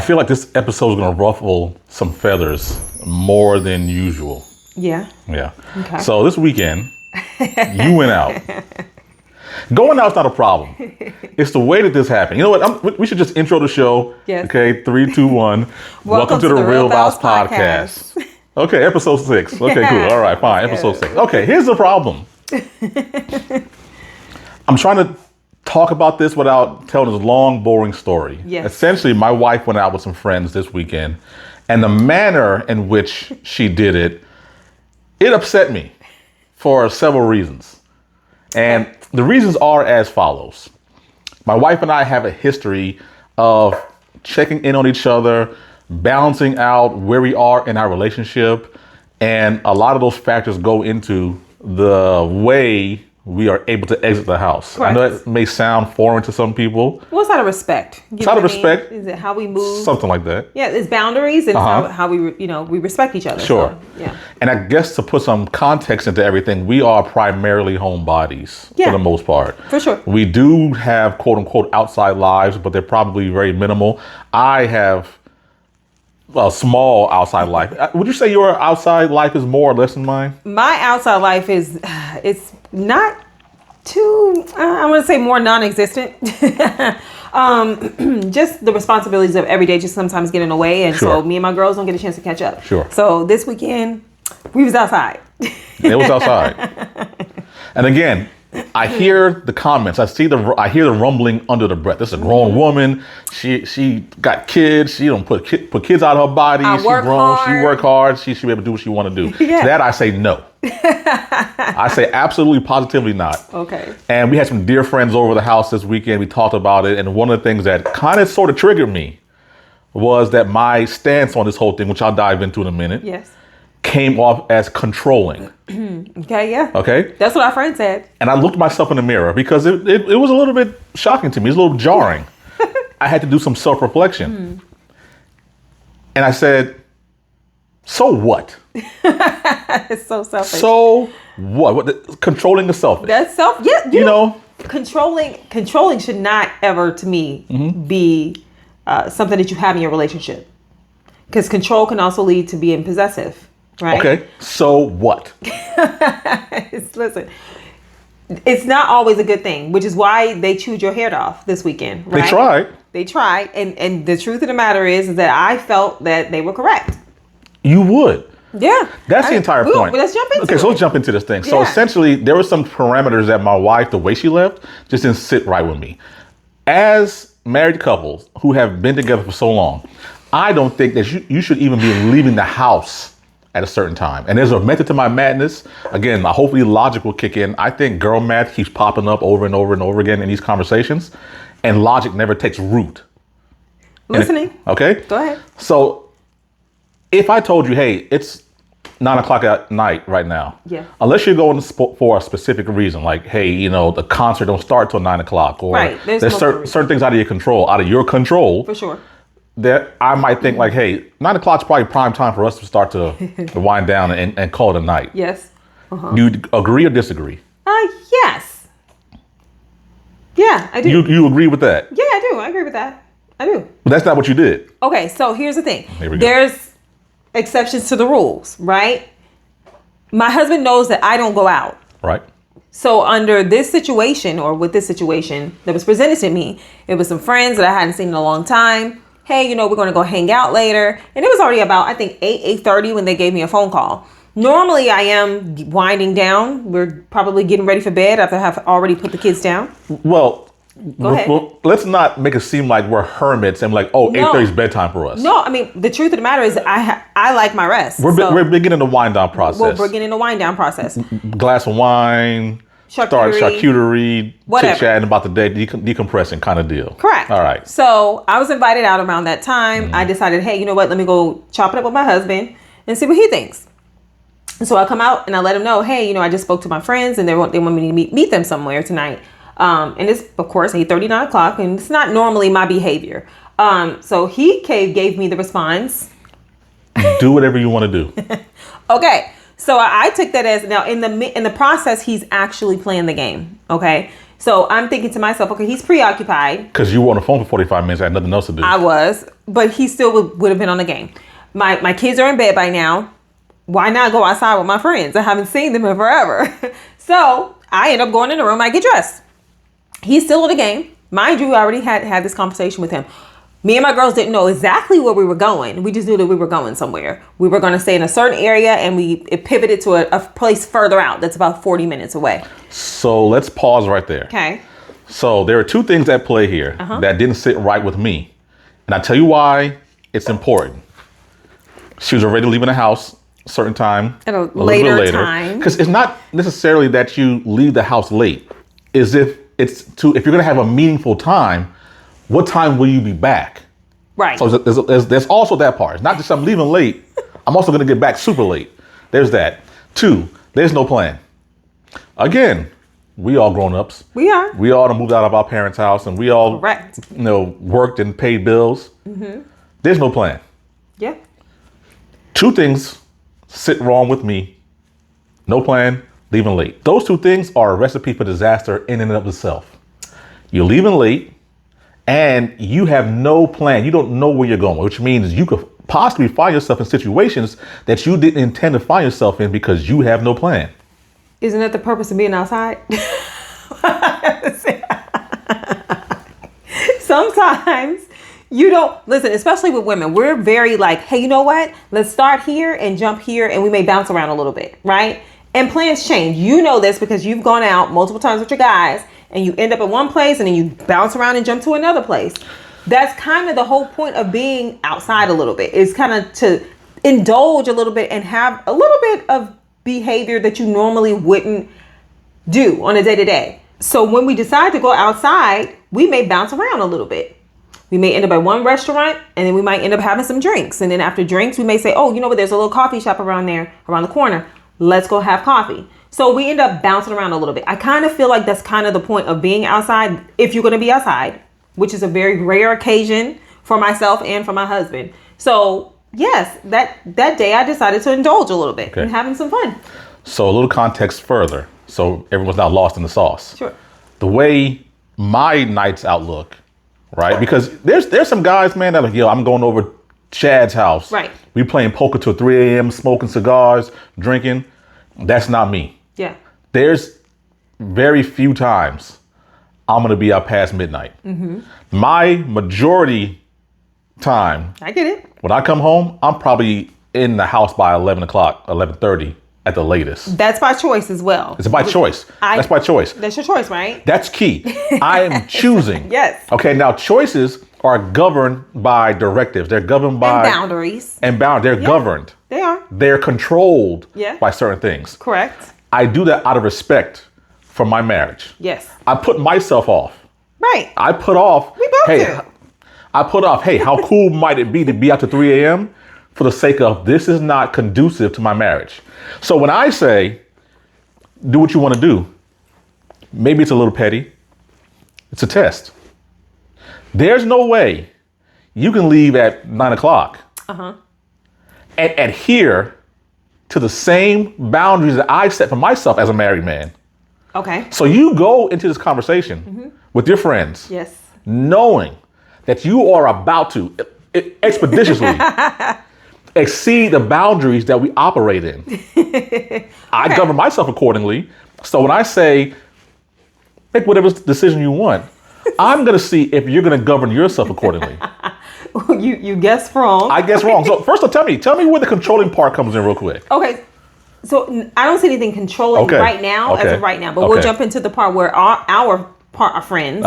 feel like this episode is going to ruffle some feathers more than usual. Yeah. Yeah. Okay. So this weekend, you went out. Going out's not a problem. It's the way that this happened. You know what? We should just intro the show. Yes. Okay, 3, 2, 1. Welcome to the Real Vows podcast. Okay, episode 6. Okay, cool. All right, fine. Episode 6. Okay, here's the problem. I'm trying to talk about this without telling this long, boring story. Yes. Essentially, my wife went out with some friends this weekend, and the manner in which she did it, it upset me for several reasons. And the reasons are as follows. My wife and I have a history of checking in on each other, balancing out where we are in our relationship. And a lot of those factors go into the way we are able to exit the house. Correct. I know it may sound foreign to some people. Well, it's out of respect. It's out of respect. Is it how we move? Something like that. Yeah, it's boundaries and how we, we respect each other. Sure. So, yeah. And I guess to put some context into everything, we are primarily homebodies for the most part. For sure. We do have quote unquote outside lives, but they're probably very minimal. I have a small outside life. Would you say your outside life is more or less than mine? My outside life is, it's not too, I want to say more non-existent. Just the responsibilities of every day just sometimes get in the way. And so me and my girls don't get a chance to catch up. Sure. So this weekend, we was outside. It was outside. And again, I hear the comments. I hear the rumbling under the breath. This is a grown woman. She got kids. She don't put kids out of her body. She's grown. Hard. She work hard. She should be able to do what she want to do. Yeah. To that I say no. I say absolutely, positively not. Okay. And we had some dear friends over the house this weekend. We talked about it. And one of the things that kind of sort of triggered me was that my stance on this whole thing, which I'll dive into in a minute, Yes. came off as controlling. Okay, yeah. Okay? That's what our friend said. And I looked myself in the mirror because it was a little bit shocking to me. It was a little jarring. I had to do some self-reflection. And I said, so what? It's so selfish. So what? Controlling the selfish. That's self. Yeah. You know? Controlling should not ever, to me, be something that you have in your relationship. Because control can also lead to being possessive, right? Okay, so what? Listen, it's not always a good thing, which is why they chewed your head off this weekend, right? They tried. And the truth of the matter is that I felt that they were correct. You would. Yeah. That's the entire point. Let's jump into it. Okay, so let's jump into this thing. Yeah. So essentially, there were some parameters that my wife, the way she left, just didn't sit right with me. As married couples who have been together for so long, I don't think that you should even be leaving the house at a certain time. And there's a method to my madness. Again, hopefully logic will kick in. I think girl math keeps popping up over and over and over again in these conversations. And logic never takes root. Listening. Okay? Go ahead. So if I told you, hey, it's 9 o'clock at night right now. Yeah. Unless you're going for a specific reason, like, hey, the concert don't start till 9 o'clock. Or right. There's certain things out of your control. For sure. That I might think like, hey, 9 o'clock's probably prime time for us to start to wind down and call it a night. Yes. Do you agree or disagree? Yes. Yeah, I do. You agree with that? Yeah, I do. I agree with that. I do. But that's not what you did. Okay, so here's the thing. Here we go. There's exceptions to the rules, right? My husband knows that I don't go out. Right. So under this situation, or with this situation that was presented to me, it was some friends that I hadn't seen in a long time. Hey, we're going to go hang out later. And it was already about, I think, 8:30 when they gave me a phone call. Normally, I am winding down. We're probably getting ready for bed after I have already put the kids down. Well, Go ahead. Let's not make it seem like we're hermits and like, 8:30 is bedtime for us. No, I mean, the truth of the matter is I like my rest. We're beginning the wind down process. We're beginning the wind down process. Glass of wine, charcuterie, chit-chatting about the day, decompressing kind of deal. Correct. All right. So I was invited out around that time. I decided, hey, you know what? Let me go chop it up with my husband and see what he thinks. So I come out and I let him know, hey, I just spoke to my friends and they want me to meet them somewhere tonight. And it's, of course, 8:30, 9 o'clock, and it's not normally my behavior. So he gave me the response. Do whatever you want to do. Okay. So I took that as, now in the process, he's actually playing the game. Okay. So I'm thinking to myself, okay, he's preoccupied. Because you were on the phone for 45 minutes. I had nothing else to do. I was, but he still would have been on the game. My kids are in bed by now. Why not go outside with my friends? I haven't seen them in forever. So I end up going in the room. I get dressed. He's still in the game. Mind you, I already had this conversation with him. Me and my girls didn't know exactly where we were going. We just knew that we were going somewhere. We were going to stay in a certain area, and it pivoted to a place further out that's about 40 minutes away. So let's pause right there. Okay. So there are two things at play here that didn't sit right with me. And I tell you why it's important. She was already leaving the house a certain time. At a little bit later time. Because it's not necessarily that you leave the house late. If you're going to have a meaningful time, what time will you be back? Right. So there's also that part. It's not just I'm leaving late. I'm also going to get back super late. There's that. 2, there's no plan. Again, we all grown-ups. We are. We all moved out of our parents' house, and we all Correct. Worked and paid bills. Mm-hmm. There's no plan. Yeah. 2 things sit wrong with me. No plan, leaving late. Those 2 things are a recipe for disaster in and of itself. You're leaving late, and you have no plan. You don't know where you're going, which means you could possibly find yourself in situations that you didn't intend to find yourself in because you have no plan. Isn't that the purpose of being outside? Sometimes you don't listen, especially with women. We're very like, hey, you know what? Let's start here and jump here, and we may bounce around a little bit, right? And plans change. You know this because you've gone out multiple times with your guys, and you end up at one place and then you bounce around and jump to another place. That's kind of the whole point of being outside a little bit, is kind of to indulge a little bit and have a little bit of behavior that you normally wouldn't do on a day-to-day. So when we decide to go outside, we may bounce around a little bit. We may end up at one restaurant, and then we might end up having some drinks. And then after drinks, we may say, oh, you know what? There's a little coffee shop around there, around the corner. Let's go have coffee. So we end up bouncing around a little bit. I kind of feel like that's kind of the point of being outside, if you're going to be outside, which is a very rare occasion for myself and for my husband. So yes, that day I decided to indulge a little bit and having some fun. So a little context further, so everyone's not lost in the sauce. Sure. The way my nights outlook, right? Because there's some guys, man, that are like, yo, I'm going over Chad's house. Right. We playing poker till 3 a.m., smoking cigars, drinking. That's not me. Yeah. There's very few times I'm going to be out past midnight. Mm-hmm. My majority time, I get it. When I come home, I'm probably in the house by 11 o'clock, 11:30 at the latest. That's by choice as well. It's by choice. That's by choice. That's your choice, right? That's key. I am choosing. Yes. Okay, now choices are governed by directives. They're governed by boundaries. They're governed. They are. They're controlled by certain things. Correct. I do that out of respect for my marriage. Yes. I put myself off. Right. I put off. We both do. I put off, hey, how cool might it be to be out to 3 a.m. for the sake of this is not conducive to my marriage. So when I say, do what you want to do, maybe it's a little petty. It's a test. There's no way you can leave at 9 o'clock and adhere to the same boundaries that I set for myself as a married man. Okay. So you go into this conversation with your friends, knowing that you are about to expeditiously exceed the boundaries that we operate in. I govern myself accordingly. So when I say, make whatever decision you want, I'm going to see if you're going to govern yourself accordingly. You guessed wrong. I guess wrong. So first of all, tell me where the controlling part comes in real quick. Okay. So I don't see anything controlling right now as of right now, but we'll jump into the part where our friends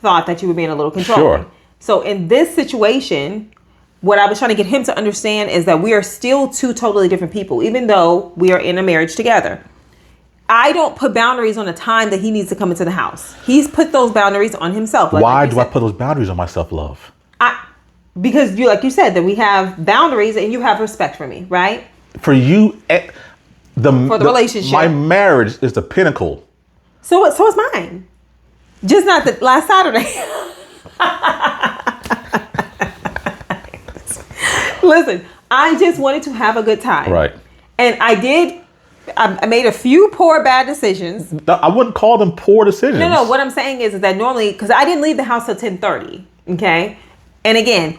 thought that you were being a little controlling. Sure. So in this situation, what I was trying to get him to understand is that we are still 2 totally different people, even though we are in a marriage together. I don't put boundaries on the time that he needs to come into the house. He's put those boundaries on himself. Why do I put those boundaries on myself, love? Because like you said, that we have boundaries and you have respect for me, right? For you, for the relationship. My marriage is the pinnacle. So is mine. Just not the last Saturday. Listen, I just wanted to have a good time. Right. And I did. I made a few poor bad decisions. I wouldn't call them poor decisions. No. What I'm saying is that normally, because I didn't leave the house till 10:30. Okay, and again,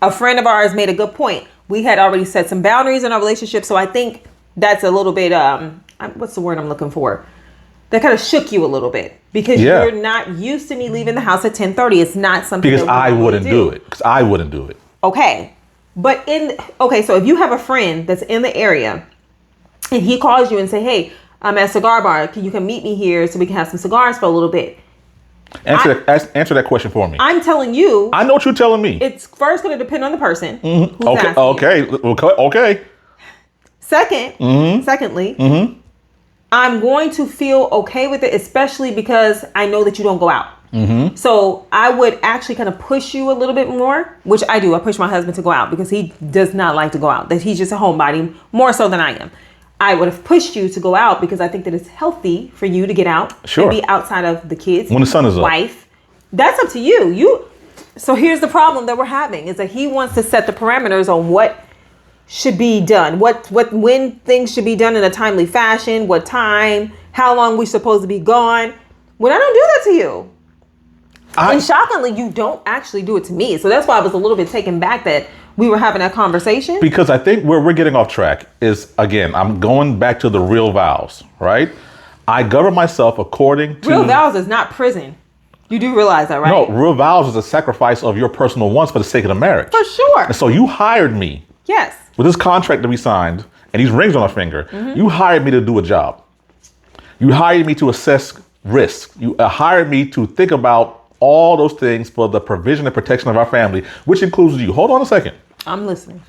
a friend of ours made a good point. We had already set some boundaries in our relationship, so I think that's a little bit. What's the word I'm looking for? That kind of shook you a little bit because you're not used to me leaving the house at 10:30. It's not something because that I wouldn't do it. Because I wouldn't do it. Okay, but so if you have a friend that's in the area and he calls you and say, "Hey, I'm at a cigar bar. You can meet me here so we can have some cigars for a little bit." Answer that question for me. I'm telling you. I know what you're telling me. It's first going to depend on the person. Mm-hmm. Who's asking you. Okay. Secondly, I'm going to feel okay with it, especially because I know that you don't go out. So I would actually kind of push you a little bit more, which I do. I push my husband to go out because he does not like to go out. That he's just a homebody more so than I am. I would have pushed you to go out because I think that it's healthy for you to get out and be outside of the kids. When the sun is up. Wife. That's up to you. So here's the problem that we're having is that he wants to set the parameters on what should be done, when things should be done in a timely fashion, what time, how long we're supposed to be gone. When I don't do that to you. And shockingly, you don't actually do it to me. So that's why I was a little bit taken back that we were having that conversation. Because I think where we're getting off track is, again, I'm going back to the real vows, right? I govern myself according to... Real vows is not prison. You do realize that, right? No, real vows is a sacrifice of your personal wants for the sake of the marriage. For sure. And so you hired me. Yes. With this contract that we signed and these rings on our finger, you hired me to do a job. You hired me to assess risk. You hired me to think about all those things for the provision and protection of our family, which includes you. Hold on a second. I'm listening.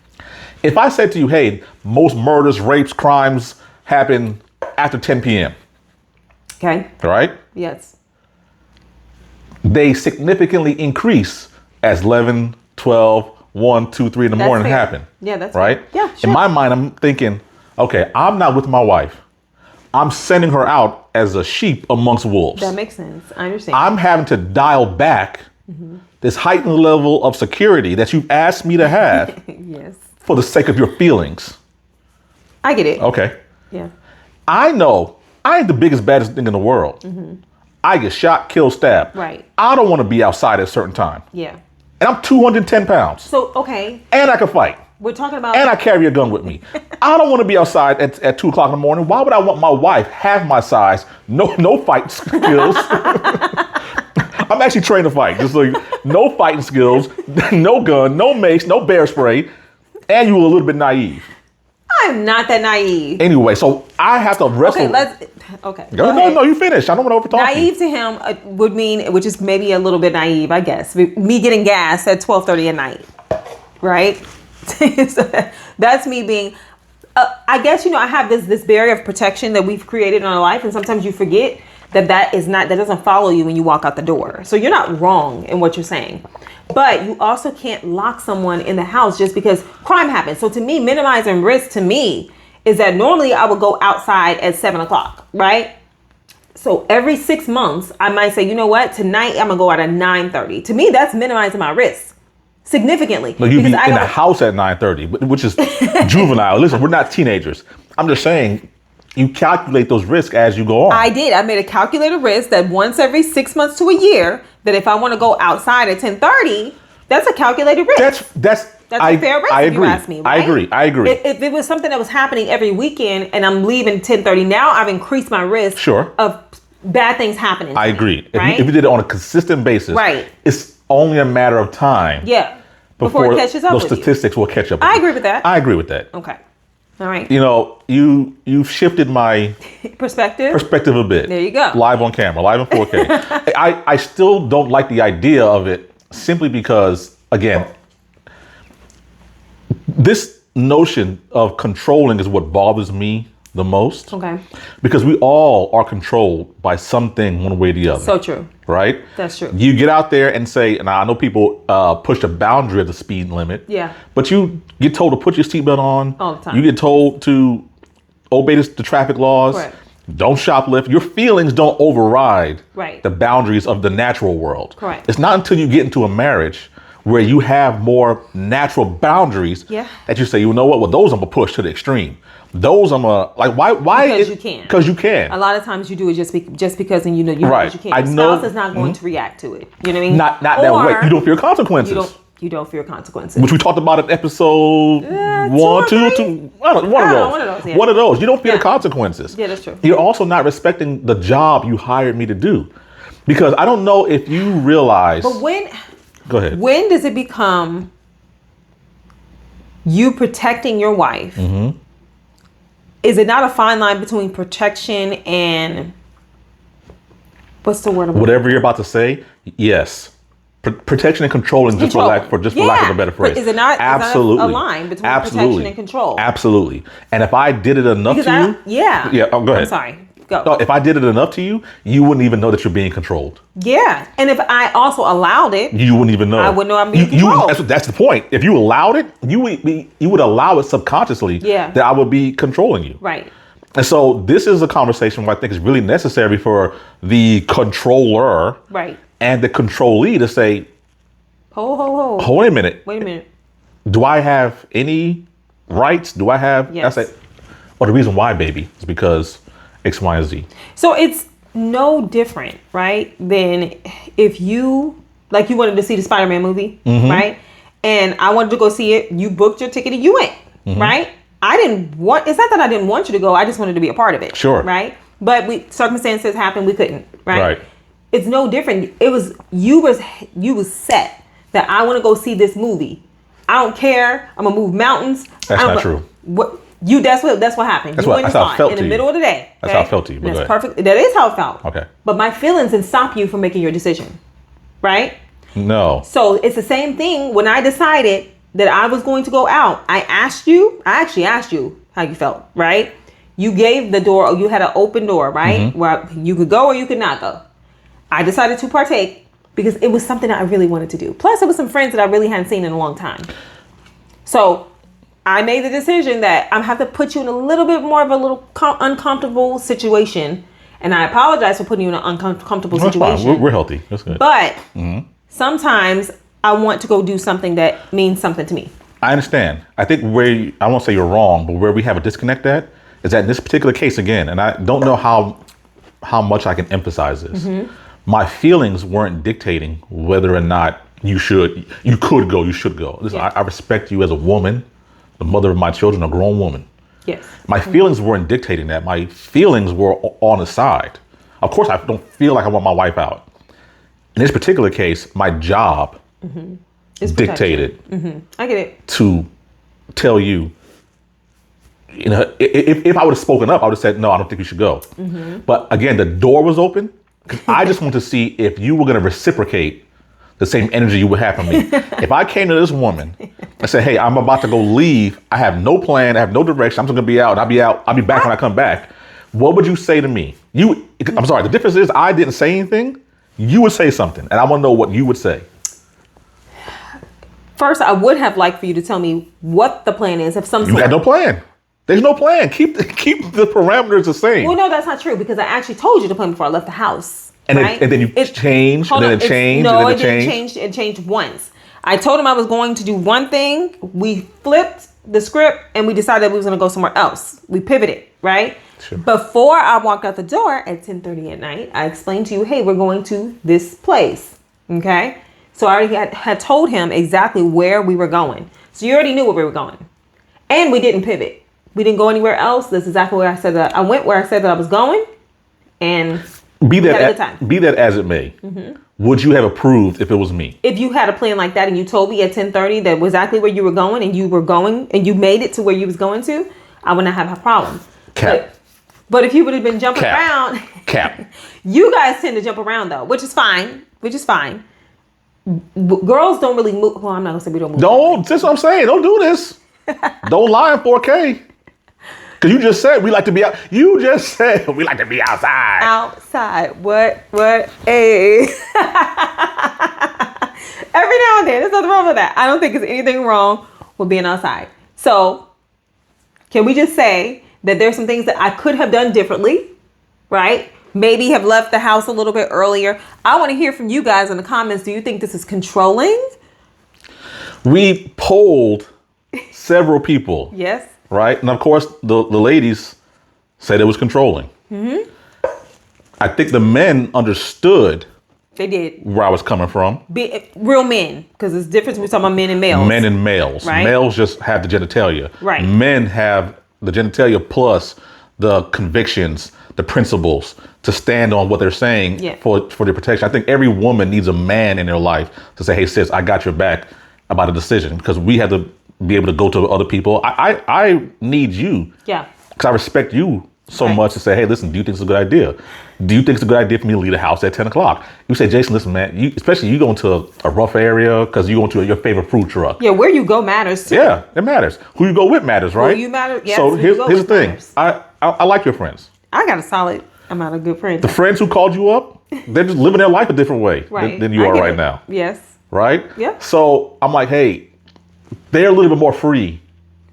If I said to you, hey, most murders, rapes, crimes happen after 10 p.m. Okay. Right? Yes. They significantly increase as 11, 12, 1, 2, 3 in the morning happen. Yeah, that's right. Fair. Yeah, sure. In my mind, I'm thinking, okay, I'm not with my wife. I'm sending her out as a sheep amongst wolves. That makes sense. I understand. I'm having to dial back this heightened level of security that you've asked me to have yes. for the sake of your feelings. I get it. Okay. Yeah. I know I ain't the biggest, baddest thing in the world. I get shot, killed, stabbed. Right. I don't want to be outside at a certain time. Yeah. And I'm 210 pounds. So, okay. And I can fight. We're talking about... And I carry a gun with me. I don't want to be outside at 2 o'clock in the morning. Why would I want my wife, half my size, no fight skills? I'm actually trained to fight. Just like no fighting skills, no gun, no mace, no bear spray. And you were a little bit naive. I'm not that naive. Anyway, so I have to wrestle. Okay. No, you finish. I don't want to overtalk you. Naive to him would mean, which is maybe a little bit naive, I guess. Me getting gas at 12:30 at night, right? So that's me being. I guess I have this barrier of protection that we've created in our life, and sometimes you forget that doesn't follow you when you walk out the door. So you're not wrong in what you're saying. But you also can't lock someone in the house just because crime happens. So to me, minimizing risk to me is that normally I would go outside at 7 o'clock, right? So every 6 months, I might say, you know what? Tonight, I'm going to go out at 9:30. To me, that's minimizing my risk significantly. No, you'd be in the house at 9:30, which is juvenile. Listen, we're not teenagers. I'm just saying, you calculate those risks as you go on. I did. I made a calculated risk that once every 6 months to a year, that if I want to go outside at 10:30, that's a calculated risk. That's a fair risk. I agree. If you ask me, right? I agree. If it was something that was happening every weekend and I'm leaving 10:30, now I've increased my risk of bad things happening. I agree. Right? If you did it on a consistent basis, it's only a matter of time. Yeah. Before it catches up with you. Those statistics will catch up with you. I agree with that. I agree with that. Okay. All right. You've shifted my perspective a bit. There you go. Live on camera, live in 4K. I still don't like the idea of it simply because, again, this notion of controlling is what bothers me the most. Okay. Because we all are controlled by something one way or the other. So true. Right? That's true. You get out there and say, and I know people push the boundary of the speed limit. Yeah. But you get told to put your seatbelt on. All the time. You get told to obey the traffic laws. Correct. Don't shoplift. Your feelings don't override the boundaries of the natural world. Correct. It's not until you get into a marriage where you have more natural boundaries that you say, you know what, well, those I'm gonna push to the extreme. Those I'm gonna, like, why? Because you can. Because you can. A lot of times you do it just because, and you know right. you can. I Your know. spouse is not going to react to it. You know what I mean? Not that way. You don't fear consequences. You don't fear consequences. Which we talked about in episode one of those. Yeah. One of those. You don't fear the consequences. Yeah, that's true. You're also not respecting the job you hired me to do. Because I don't know if you realize. But go ahead. When does it become you protecting your wife? Mm-hmm. Is it not a fine line between protection and what's the word? Whatever you're about to say, yes. Protection and controlling, just for lack of a better phrase. But is it not absolutely a line between protection and control? Absolutely. And if I did it enough to you, yeah. Oh, go ahead. I'm sorry. Go. No, if I did it enough to you, you wouldn't even know that you're being controlled. Yeah, and if I also allowed it, you wouldn't even know. I wouldn't know I'm being controlled. That's the point. If you allowed it, you would allow it subconsciously. That I would be controlling you. Right. And so this is a conversation where I think is really necessary for the controller, right, and the controlee to say, Hold a minute. Wait a minute. Do I have any rights? Do I have? Yes. I say, well, the reason why, baby, is because X, Y, and Z. So it's no different, right, than if you wanted to see the Spider-Man movie, right? And I wanted to go see it. You booked your ticket and you went, right? It's not that I didn't want you to go. I just wanted to be a part of it. Sure. Right? But circumstances happened. We couldn't, right? Right. It's no different. You was set that I want to go see this movie. I don't care. I'm gonna move mountains. That's not true. That's what happened. That's how it felt in the middle of the day. That's how it felt to you. That's perfect. That is how it felt. Okay. But my feelings didn't stop you from making your decision, right? No. So it's the same thing. When I decided that I was going to go out, I actually asked you how you felt, right? You gave the door, or you had an open door, right? Where you could go or you could not go. I decided to partake because it was something that I really wanted to do. Plus, it was some friends that I really hadn't seen in a long time. So I made the decision that I'm have to put you in a little bit more of a little uncomfortable situation. And I apologize for putting you in an uncomfortable situation. We're healthy. That's good. But sometimes I want to go do something that means something to me. I understand. I think I won't say you're wrong, but where we have a disconnect at is that in this particular case, again, and I don't know how much I can emphasize this. My feelings weren't dictating whether or not you should go. Listen, I respect you as a woman, the mother of my children, a grown woman. Yes. My feelings weren't dictating that. My feelings were on the side. Of course, I don't feel like I want my wife out. In this particular case, my job dictated. I get it. To tell you, if I would have spoken up, I would have said, no, I don't think you should go. But again, the door was open. I just want to see if you were going to reciprocate the same energy you would have for me. If I came to this woman and said, hey, I'm about to go leave. I have no plan. I have no direction. I'm just going to be out. I'll be back when I come back. What would you say to me? I'm sorry. The difference is I didn't say anything. You would say something. And I want to know what you would say. First, I would have liked for you to tell me what the plan is. You had no plan. There's no plan. Keep the parameters the same. Well, no, that's not true because I actually told you the plan before I left the house. And, right? and then you changed, and then it changed, no, and then it didn't change. It changed once. I told him I was going to do one thing. We flipped the script and we decided we was going to go somewhere else. We pivoted, right? Sure. Before I walked out the door at 10:30 at night, I explained to you, hey, we're going to this place. Okay. So I already had told him exactly where we were going. So you already knew where we were going. And we didn't pivot. We didn't go anywhere else. That's exactly where I said that I went, where I said that I was going. And be that as it may, would you have approved if it was me? If you had a plan like that and you told me at 10:30 that was exactly where you were going and you made it to where you was going to, I would not have a problem. But if you would have been jumping around, you guys tend to jump around though, which is fine. Girls don't really move. Well, I'm not gonna say we don't move. That's what I'm saying. Don't do this. Don't lie in 4K. Because you just said we like to be out. You just said we like to be outside. Outside. What? Hey. Every now and then. There's nothing wrong with that. I don't think there's anything wrong with being outside. So, can we just say that there's some things that I could have done differently, right? Maybe have left the house a little bit earlier. I want to hear from you guys in the comments. Do you think this is controlling? We polled several people. Yes. Right? And of course, the ladies said it was controlling. Mm-hmm. I think the men understood. They did. Where I was coming from. Real men, because there's a difference between talking about men and males. Men and males. Right? Males just have the genitalia. Right. Men have the genitalia plus the convictions, the principles to stand on what they're saying for their protection. I think every woman needs a man in their life to say, hey, sis, I got your back about a decision, because we have to be able to go to other people. I need you. Yeah. Because I respect you so much to say, hey, listen, do you think it's a good idea? Do you think it's a good idea for me to leave the house at 10 o'clock? You say, Jason, listen, man, especially you going to a rough area because you going to your favorite food truck. Yeah, where you go matters too. Yeah, it matters. Who you go with matters, right? Who you matter. Yes, so here's the thing. Matters. I like your friends. I got a solid amount of good friends. The friends who called you up, they're just living their life a different way than you are right now. Yes. Right? Yeah. So I'm like, hey, they're a little bit more free.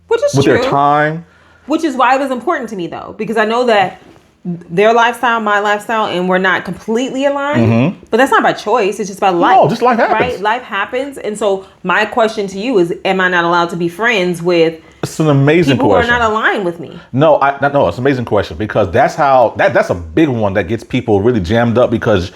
Which is with true. Their time. Which is why it was important to me, though, because I know that their lifestyle, my lifestyle, and we're not completely aligned. Mm-hmm. But that's not by choice. It's just by life. No, just life happens. Right? Life happens. And so my question to you is, am I not allowed to be friends with It's an amazing people question. who are not aligned with me? No, it's an amazing question, because that's a big one that gets people really jammed up, because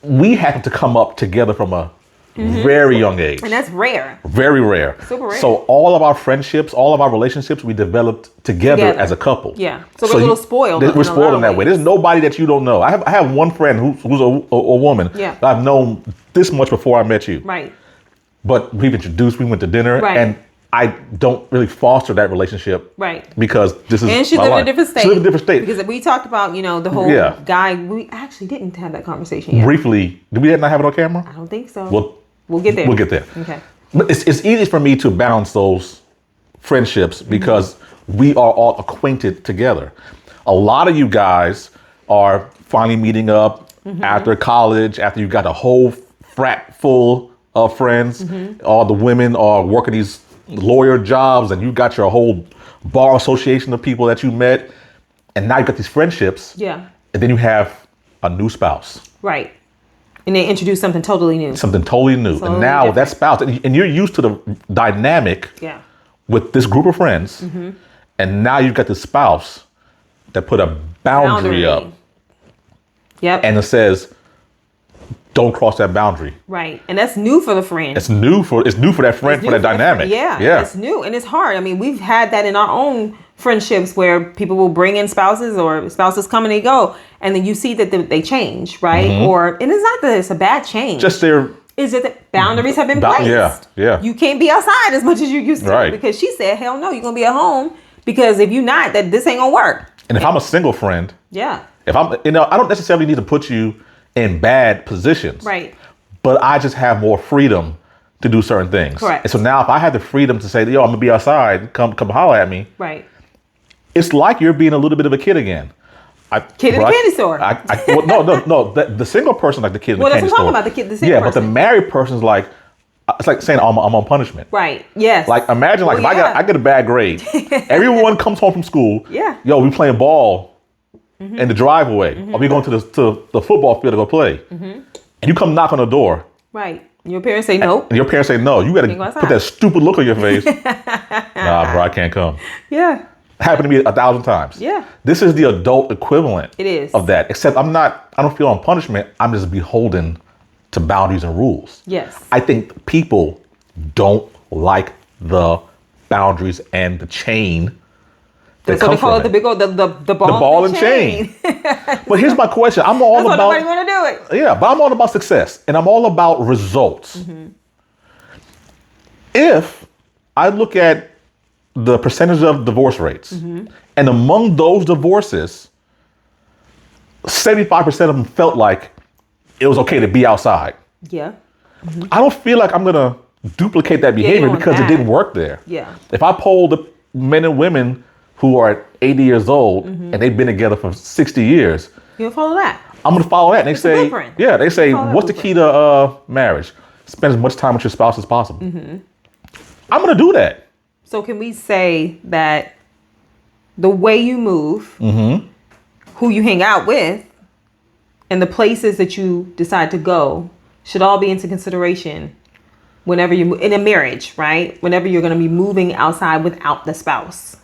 we have to come up together from a very young age. And that's rare. Very rare. Super rare. So all of our friendships, all of our relationships, we developed together as a couple. Yeah. So we're a little spoiled. We're spoiled in that way. There's nobody that you don't know. I have one friend who's a woman that I've known this much before I met you. Right. But we've introduced, we went to dinner, and I don't really foster that relationship. Right. Because this is and she lived in a different state. She lived in a different state. Because we talked about, the whole guy. We actually didn't have that conversation yet. Briefly. Did we not have it on camera? I don't think so. We'll get there. We'll get there. Okay. But it's easy for me to balance those friendships because we are all acquainted together. A lot of you guys are finally meeting up after college, after you've got a whole frat full of friends. All the women are working these lawyer jobs, and you got your whole bar association of people that you met. And now you've got these friendships. Yeah. And then you have a new spouse. Right. And they introduce something totally new. Something totally new. And now that spouse, and you're used to the dynamic with this group of friends. And now you've got this spouse that put a boundary up. Yep. And it says, don't cross that boundary. Right. And that's new for the friend. It's new for that friend, for that dynamic. Yeah. It's new. And it's hard. I mean, we've had that in our own friendships where people will bring in spouses, or spouses come and they go, and then you see that they change, right? And it's not that it's a bad change. Just is it that boundaries have been placed? Yeah. You can't be outside as much as you used to, because she said, hell no, you're gonna be at home, because if you're not, that this ain't gonna work. And if I'm a single friend, if I'm, I don't necessarily need to put you in bad positions, right? But I just have more freedom to do certain things. Correct. And so now if I have the freedom to say, yo, I'm gonna be outside, come holler at me. Right. It's like you're being a little bit of a kid again. Kid in the candy store. No. The single person, like the kid in the candy store. Well, that's what I'm talking about, the single person. But the married person's like, it's like saying I'm on punishment. Right. Yes. Like imagine, if I get a bad grade, everyone comes home from school. Yeah. Yo, we playing ball in the driveway, or we going to the football field to go play, and you come knock on the door. Right. Your parents say no. And your parents say no. You got to put that stupid look on your face. Nah, bro, I can't come. Yeah. Happened to me 1,000 times. Yeah. This is the adult equivalent. It is. Of that. Except I don't feel on punishment. I'm just beholden to boundaries and rules. Yes. I think people don't like the boundaries and the chain. That's what they call it, the big old the ball and chain. But here's my question. I'm all about. Nobody want to do it. Yeah, but I'm all about success, and I'm all about results. If I look at the percentage of divorce rates, and among those divorces, 75% of them felt like it was okay to be outside. Yeah. I don't feel like I'm gonna duplicate that behavior because it didn't work there. Yeah. If I poll the men and women who are 80 years old and they've been together for 60 years, you'll follow that. I'm gonna follow that. And they say, what's the key to marriage? Spend as much time with your spouse as possible. I'm gonna do that. So can we say that the way you move, who you hang out with, and the places that you decide to go should all be into consideration whenever you're in a marriage, right? Whenever you're going to be moving outside without the spouse?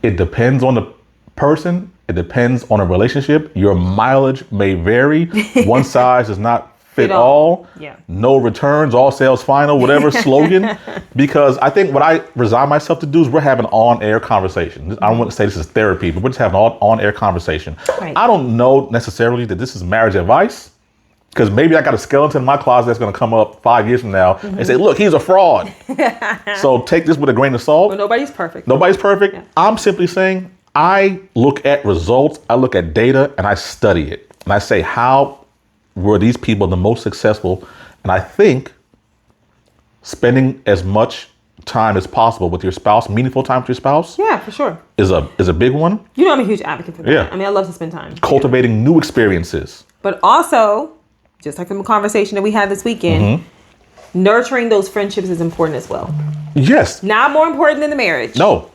It depends on the person. It depends on a relationship. Your mileage may vary. One size does not fit all. Yeah. No returns, all sales final, whatever slogan. Because I think what I resign myself to do is we're having on-air conversation. I don't want to say this is therapy, but we're just having on-air conversation. Right. I don't know necessarily that this is marriage advice. Because maybe I got a skeleton in my closet that's going to come up 5 years from now and say, look, he's a fraud. So take this with a grain of salt. Well, nobody's perfect. Nobody's perfect. Yeah. I'm simply saying I look at results, I look at data, and I study it. And I say, how were these people the most successful? And I think spending as much time as possible with your spouse, meaningful time with your spouse, Yeah, for sure. is a big one. You know, I'm a huge advocate for that. Yeah. I mean, I love to spend time. Cultivating new experiences. But also, just like the conversation that we had this weekend, nurturing those friendships is important as well. Yes. Not more important than the marriage. No.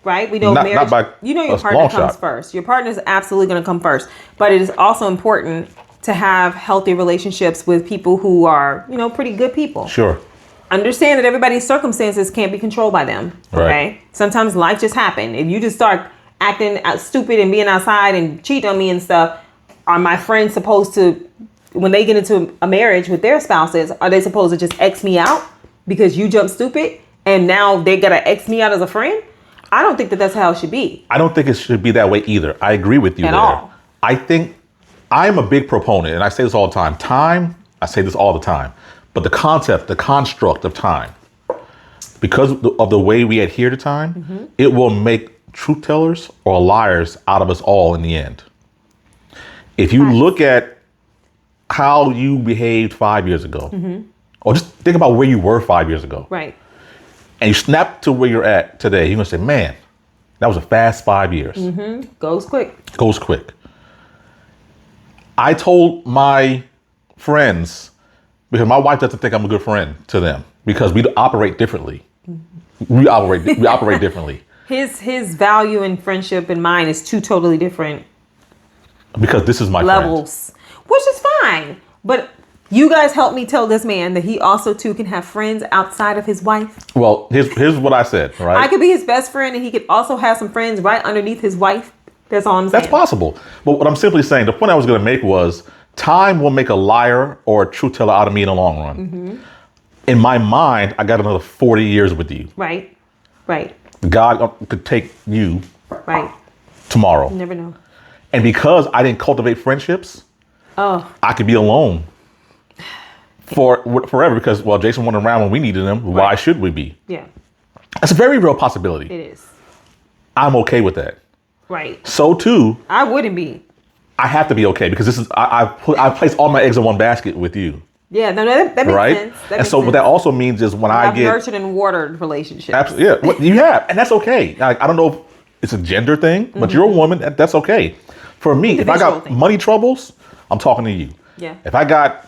Right? We know Not marriage. by You know your a partner long comes shot. first. Your partner is absolutely going to come first. But it is also important to have healthy relationships with people who are, you know, pretty good people. Sure. Understand that everybody's circumstances can't be controlled by them. Okay. Right. Sometimes life just happens. If you just start acting out stupid and being outside and cheating on me and stuff, are my friends supposed to, when they get into a marriage with their spouses, are they supposed to just X me out because you jumped stupid and now they gotta X me out as a friend? I don't think that that's how it should be. I don't think it should be that way either. I agree with you At there. all. I think I'm a big proponent, and I say this all the time. I say this all the time. But the concept, the construct of time, because of the way we adhere to time, it will make truth tellers or liars out of us all in the end. If you look at how you behaved 5 years ago, or just think about where you were 5 years ago, Right. and you snap to where you're at today, you're gonna say, man, that was a fast 5 years. Goes quick. Goes quick. I told my friends, because my wife doesn't think I'm a good friend to them, because we operate differently. We operate differently. His value in friendship and mine is two totally different Because this is my levels, which is fine. But you guys help me tell this man that he also too can have friends outside of his wife. friend. Well, here's what I said, right? I could be his best friend and he could also have some friends right underneath his wife. That's all I'm saying. That's possible. But what I'm simply saying, the point I was going to make was, time will make a liar or a truth teller out of me in the long run. In my mind, I got another 40 years with you. Right. Right. God could take you Right. tomorrow. You never know. And because I didn't cultivate friendships, I could be alone forever because, well, Jason wasn't around when we needed him. Why Right. should we be? Yeah. That's a very real possibility. It is. I'm okay with that. Right. So too, I wouldn't be. I have to be okay because this is I placed all my eggs in one basket with you, Yeah. No, that makes right? sense. That And makes so what sense. that also means is when I I've get nurtured and watered relationships. absolutely, yeah, what you have, and that's okay. I don't know if it's a gender thing, but you're a woman. That's okay. For me, if I Individual got thing. money troubles, I'm talking to you. Yeah. If I got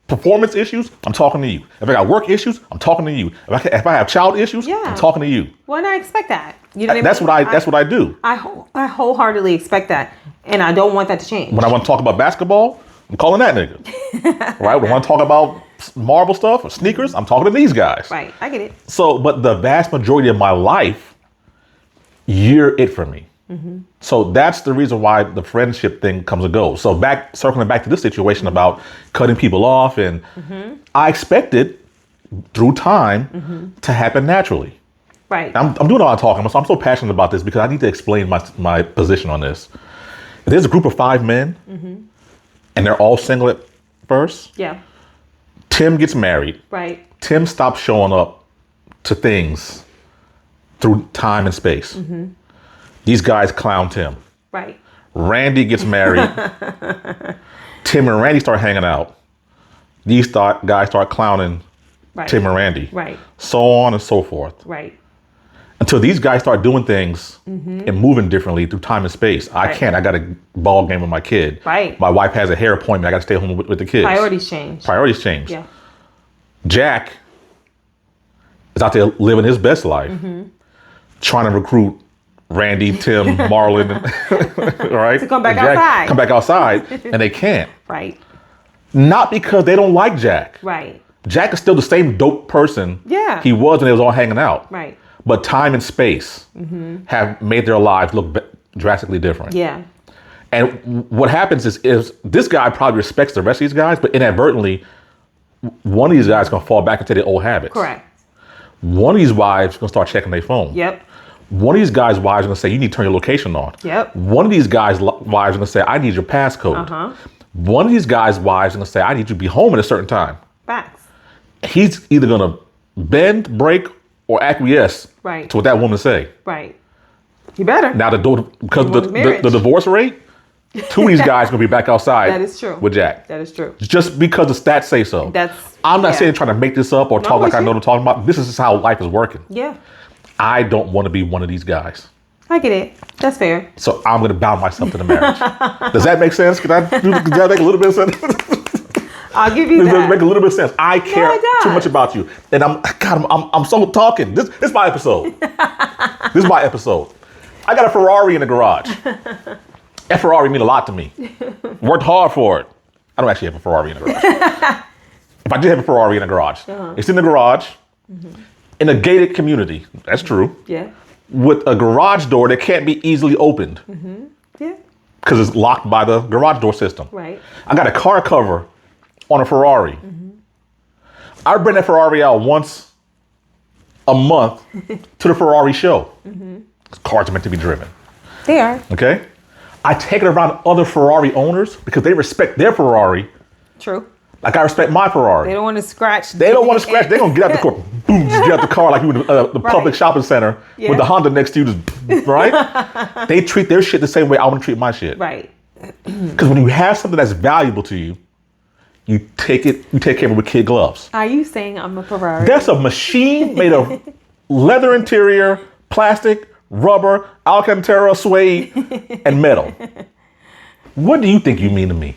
performance issues, I'm talking to you. If I got work issues, I'm talking to you. If I have child issues, Yeah. I'm talking to you. Why not expect that? You know what That's I mean? that's what I do. I wholeheartedly expect that, and I don't want that to change. When I want to talk about basketball, I'm calling that nigga. Right? When I want to talk about marble stuff or sneakers, I'm talking to these guys. Right, I get it. So, but the vast majority of my life, you're it for me. So that's the reason why the friendship thing comes and goes. So circling back to this situation about cutting people off, and I expect it through time to happen naturally. Right. I'm doing a lot of talking, so I'm so passionate about this because I need to explain my position on this. If there's a group of 5 men, and they're all single at first, Yeah. Tim gets married. Right. Tim stops showing up to things through time and space. These guys clown Tim. Right. Randy gets married. Tim and Randy start hanging out. These guys start clowning Right. Tim and Randy. Right. So on and so forth. Right. Until these guys start doing things and moving differently through time and space. I Right. can't. I got a ball game with my kid. Right. My wife has a hair appointment. I got to stay home with the kids. Priorities change. Priorities change. Yeah. Jack is out there living his best life, trying to recruit Randy, Tim, Marlon, right? To come back And Jack outside. Come back outside, and they can't. Right. Not because they don't like Jack. Right. Jack is still the same dope person Yeah. he was when they was all hanging out. Right. But time and space have made their lives look drastically different. Yeah. And what happens is this guy probably respects the rest of these guys, but inadvertently, one of these guys is going to fall back into their old habits. Correct. One of these wives is going to start checking their phone. Yep. One of these guys' wives is going to say, you need to turn your location on. Yep. One of these guys' wives is going to say, I need your passcode. One of these guys' wives is going to say, I need you to be home at a certain time. Facts. He's either going to bend, break, or acquiesce Right. to what that woman say. Right. You better. Now, because You want the divorce rate, two of these guys going to be back outside That is true. with Jack. That is true. Just because the stats say so. I'm not saying trying to make this up or talk like I know what I'm talking about. This is just how life is working. Yeah. I don't want to be one of these guys. I get it. That's fair. So I'm going to bound myself to the marriage. Does that make sense? Does that make a little bit of sense? I'll give you Does that. that make a little bit of sense? I care it does. too much about you. And I'm so talking. This is my episode. This is my episode. I got a Ferrari in the garage. That Ferrari mean a lot to me. Worked hard for it. I don't actually have a Ferrari in the garage. If I did have a Ferrari in the garage, it's in the garage, in a gated community. That's true. Yeah. With a garage door that can't be easily opened. Yeah. Because it's locked by the garage door system. Right. I got a car cover on a Ferrari. I bring that Ferrari out once a month to the Ferrari show. Cars are meant to be driven. They are. Okay? I take it around other Ferrari owners because they respect their Ferrari True. like I respect my Ferrari. They don't want to scratch. They don't want to scratch. They're going to get out the car. Boom, just get out the car like you in the public shopping center with the Honda next to you. Just, right? They treat their shit the same way I want to treat my shit. Right. Because when you have something that's valuable to you, you take care of it with kid gloves. Are you saying I'm a Ferrari? That's a machine made of leather interior, plastic, rubber, Alcantara, suede, and metal. What do you think you mean to me?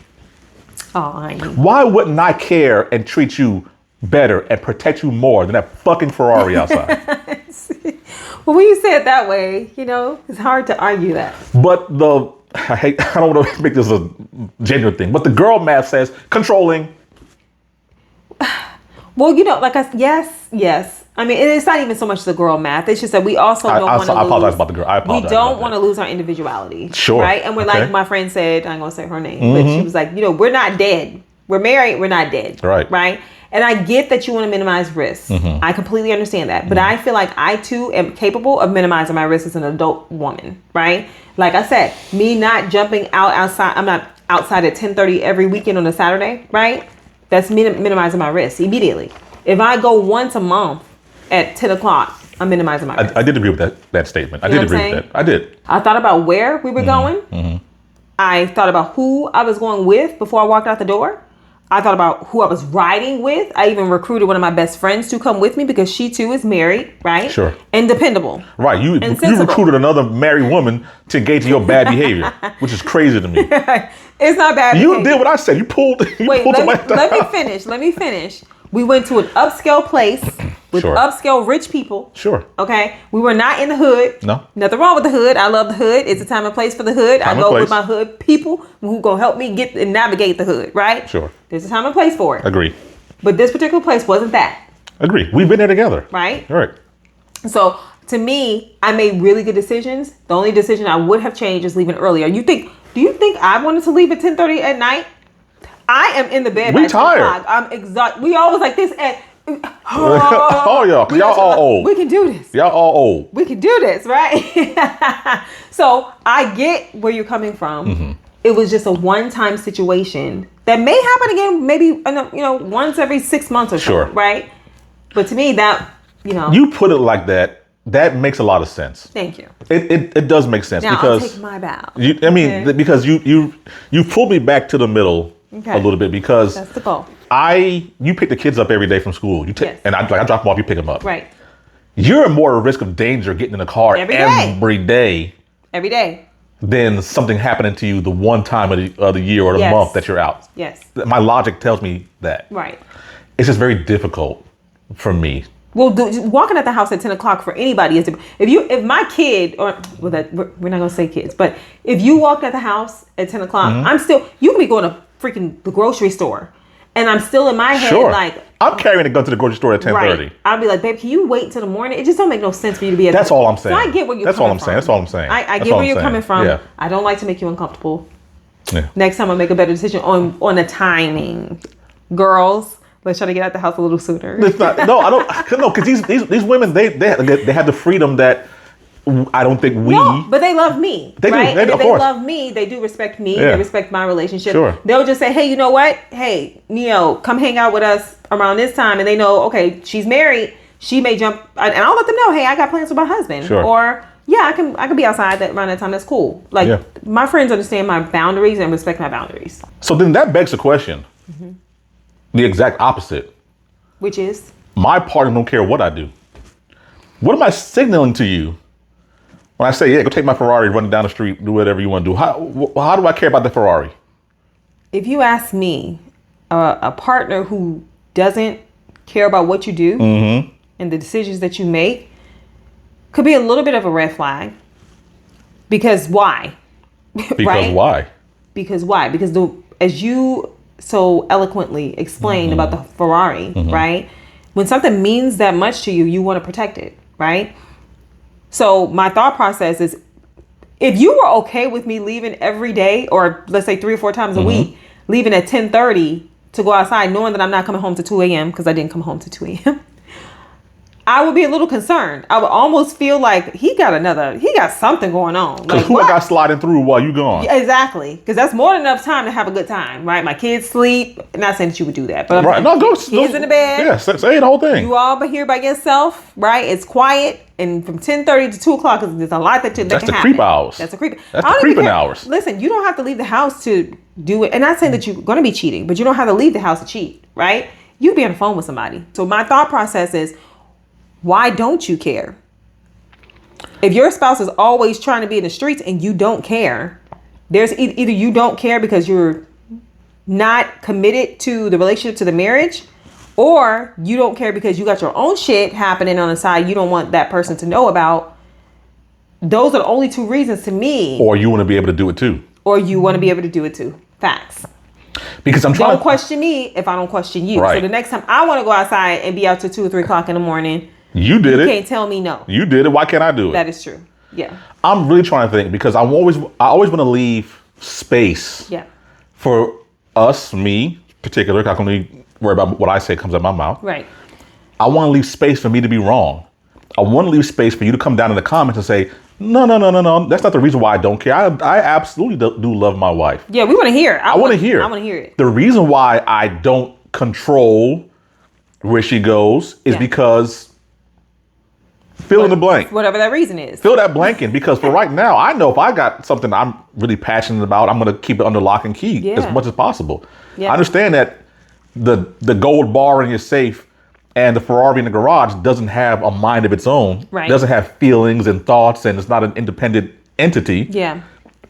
Oh, honey. Why wouldn't I care and treat you better and protect you more than that fucking Ferrari outside? Well, when you say it that way, it's hard to argue that. But I don't want to make this a genuine thing, but the girl math says controlling. Well, yes. I mean, it's not even so much the girl math. It's just that we also don't want to lose. I apologize about the girl. I apologize. We don't want to lose our individuality. Sure. Right? And we're like my friend said, I ain't going to say her name, but she was like, we're not dead. We're married. We're not dead. Right. Right? And I get that you want to minimize risks. I completely understand that. But I feel like I, too, am capable of minimizing my risks as an adult woman. Right? Like I said, me not jumping outside. I'm not outside at 10:30 every weekend on a Saturday. Right? That's minimizing my risks immediately. If I go once a month at 10 o'clock, I'm minimizing my risk. I did agree with that statement. I did agree with that. I did. I thought about where we were going. I thought about who I was going with before I walked out the door. I thought about who I was riding with. I even recruited one of my best friends to come with me because she too is married, right? Sure. And dependable. Right. You recruited another married woman to engage in your bad behavior, which is crazy to me. It's not bad You behavior. did what I said. You pulled. Wait, let me finish. We went to an upscale place with upscale rich people. Sure. Okay. We were not in the hood. No. Nothing wrong with the hood. I love the hood. It's a time and place for the hood. I go with my hood people who gonna help me get and navigate the hood, right? Sure. There's a time and place for it. Agree. But this particular place wasn't that. Agree. We've been there together. Right? All right. So to me, I made really good decisions. The only decision I would have changed is leaving earlier. Do you think I wanted to leave at 10:30 at night? I am in the bed. We tired. I'm exhausted. We always like this at y'all all old. We can do this. Y'all all old. We can do this, right? So I get where you're coming from. It was just a one-time situation that may happen again, maybe once every 6 months or so, right? But to me, that you put it like that. That makes a lot of sense. Thank you. It does make sense now because I'll take my bow. Because you pulled me back to the middle a little bit because that's the goal. You pick the kids up every day from school. And I drop them off. You pick them up. Right. You're more at risk of danger getting in the car every day. Every day. Than something happening to you the one time of the year or the month that you're out. Yes. My logic tells me that. Right. It's just very difficult for me. Well, walking at the house at 10 o'clock for anybody is different. If my kid, we're not going to say kids, but if you walked at the house at 10 o'clock, you can be going to freaking the grocery store And I'm still in my head like, I'm carrying a gun to the grocery store at 10:30. Right. I'll be like, babe, can you wait until the morning? It just don't make no sense for you to be at That's all I'm saying. So I get where you're coming from. That's all I'm saying. I get where you're coming from. Yeah. I don't like to make you uncomfortable. Yeah. Next time I'll make a better decision on the timing. Girls, let's try to get out the house a little sooner. It's not, no, I don't. No, because these women, they have the freedom that I don't think we. No, but they love me. They right? do. And if of course. they love me, they do respect me. Yeah. They respect my relationship. Sure. They'll just say, hey, you know what? Hey, Neo, come hang out with us around this time. And they know, okay, she's married. She may jump. And I'll let them know, hey, I got plans with my husband. Sure. Or, yeah, I can be outside around that time. That's cool. Like, my friends understand my boundaries and respect my boundaries. So then that begs the question. Mm-hmm. The exact opposite. Which is? My partner don't care what I do. What am I signaling to you? When I say, yeah, go take my Ferrari, run it down the street, do whatever you want to do. How do I care about the Ferrari? If you ask me, a partner who doesn't care about what you do and the decisions that you make could be a little bit of a red flag. Because why? Because right? why? Because why? Because as you so eloquently explained about the Ferrari, right? When something means that much to you, you want to protect it, right? So my thought process is, if you were okay with me leaving every day, or let's say 3 or 4 times a week, leaving at 10:30 to go outside, knowing that I'm not coming home to 2 a.m. because I didn't come home to 2 a.m., I would be a little concerned. I would almost feel like he got something going on. Because Like, who I got sliding through while you gone? Yeah, exactly. Because that's more than enough time to have a good time, right? My kids sleep. Not saying that you would do that, but Right. No, go. kids in the bed. Yeah, say the whole thing. You all but here by yourself, right? It's quiet. And from 10:30 to 2 o'clock, there's a lot that can That's the happen. creep hours. That's the creep. That's I the don't even creeping care. hours. Listen, you don't have to leave the house to do it. And not saying that you're going to be cheating, but you don't have to leave the house to cheat, right? You be on the phone with somebody. So my thought process is, why don't you care? If your spouse is always trying to be in the streets and you don't care, there's either you don't care because you're not committed to the relationship, to the marriage, or you don't care because you got your own shit happening on the side you don't want that person to know about. Those are the only 2 reasons to me. Or you want to be able to do it too. Or you want to be able to do it too. Facts. Because I'm trying Don't question me if I don't question you. Right. So the next time I want to go outside and be out till 2 or 3 o'clock in the morning, you did you it. can't tell me no. You did it. Why can't I do it? That is true. Yeah. I'm really trying to think, because I always want to leave space for us, me in particular. I can only worry about what I say comes out of my mouth. Right. I want to leave space for me to be wrong. I want to leave space for you to come down in the comments and say, no. That's not the reason why I don't care. I absolutely do love my wife. Yeah, we want to hear it. I want to hear. I want to hear it. The reason why I don't control where she goes is because fill in the blank. Whatever that reason is. Fill that blank in, because for right now, I know if I got something I'm really passionate about, I'm going to keep it under lock and key as much as possible. Yeah. I understand that the gold bar in your safe and the Ferrari in the garage doesn't have a mind of its own. Right. Doesn't have feelings and thoughts, and it's not an independent entity. Yeah.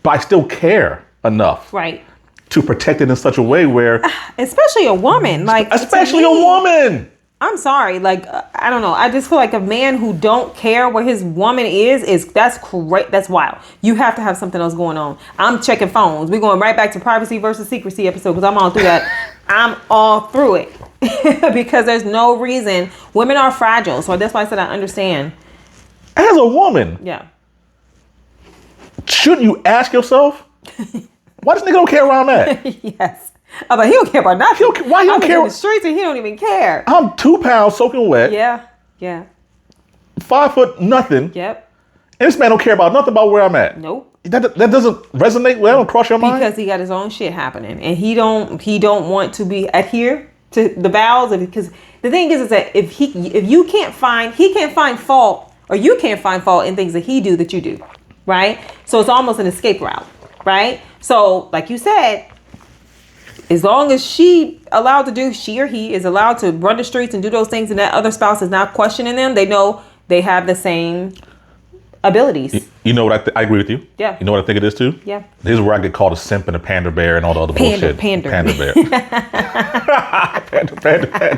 But I still care enough. Right. To protect it in such a way where, especially a woman, like especially a woman. I'm sorry, like I don't know. I just feel like a man who don't care where his woman is that's great. That's wild. You have to have something else going on. I'm checking phones. We're going right back to privacy versus secrecy episode because I'm all through that. I'm all through it because there's no reason. Women are fragile, so that's why I said I understand. As a woman, shouldn't you ask yourself, why this nigga don't care where I'm at? Yes. I'm like, he don't care about nothing. Why he don't care? In the streets and he don't even care. I'm 2 pounds soaking wet. Yeah. 5 foot nothing. Yep. And this man don't care about nothing about where I'm at. Nope. That doesn't resonate. That don't cross your mind. Because he got his own shit happening, and he don't want to be adhere to the vows. Because the thing is that if you can't find, he can't find fault, or you can't find fault in things that he do that you do, right? So it's almost an escape route, right? So like you said, as long as she or he is allowed to run the streets and do those things, and that other spouse is not questioning them, they know they have the same abilities. You know what I agree with you. Yeah. You know what I think it is too. Yeah. This is where I get called a simp and a pander bear and all the other bullshit. Pander bear.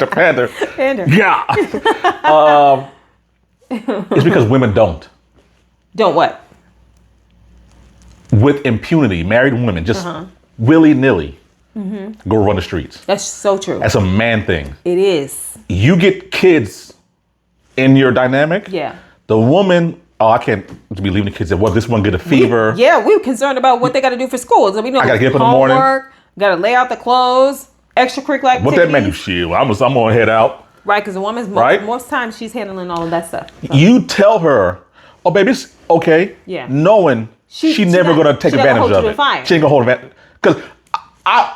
pander. Yeah. It's because women don't. Don't what? With impunity, married women just willy-nilly Go run the streets. That's so true. That's a man thing. It is. You get kids in your dynamic. Yeah. The woman, I can't be leaving the kids at, well, this one get a fever. We're concerned about what they got to do for school. So we know I got to get up in the morning. Got to lay out the clothes, extracurricular activities. What that man do? Shit, I'm going to head out. Right, because the woman's most times she's handling all of that stuff. So. You tell her, oh, baby, it's okay. Yeah. Knowing she never going to take advantage of it. She ain't going to hold advantage. Because,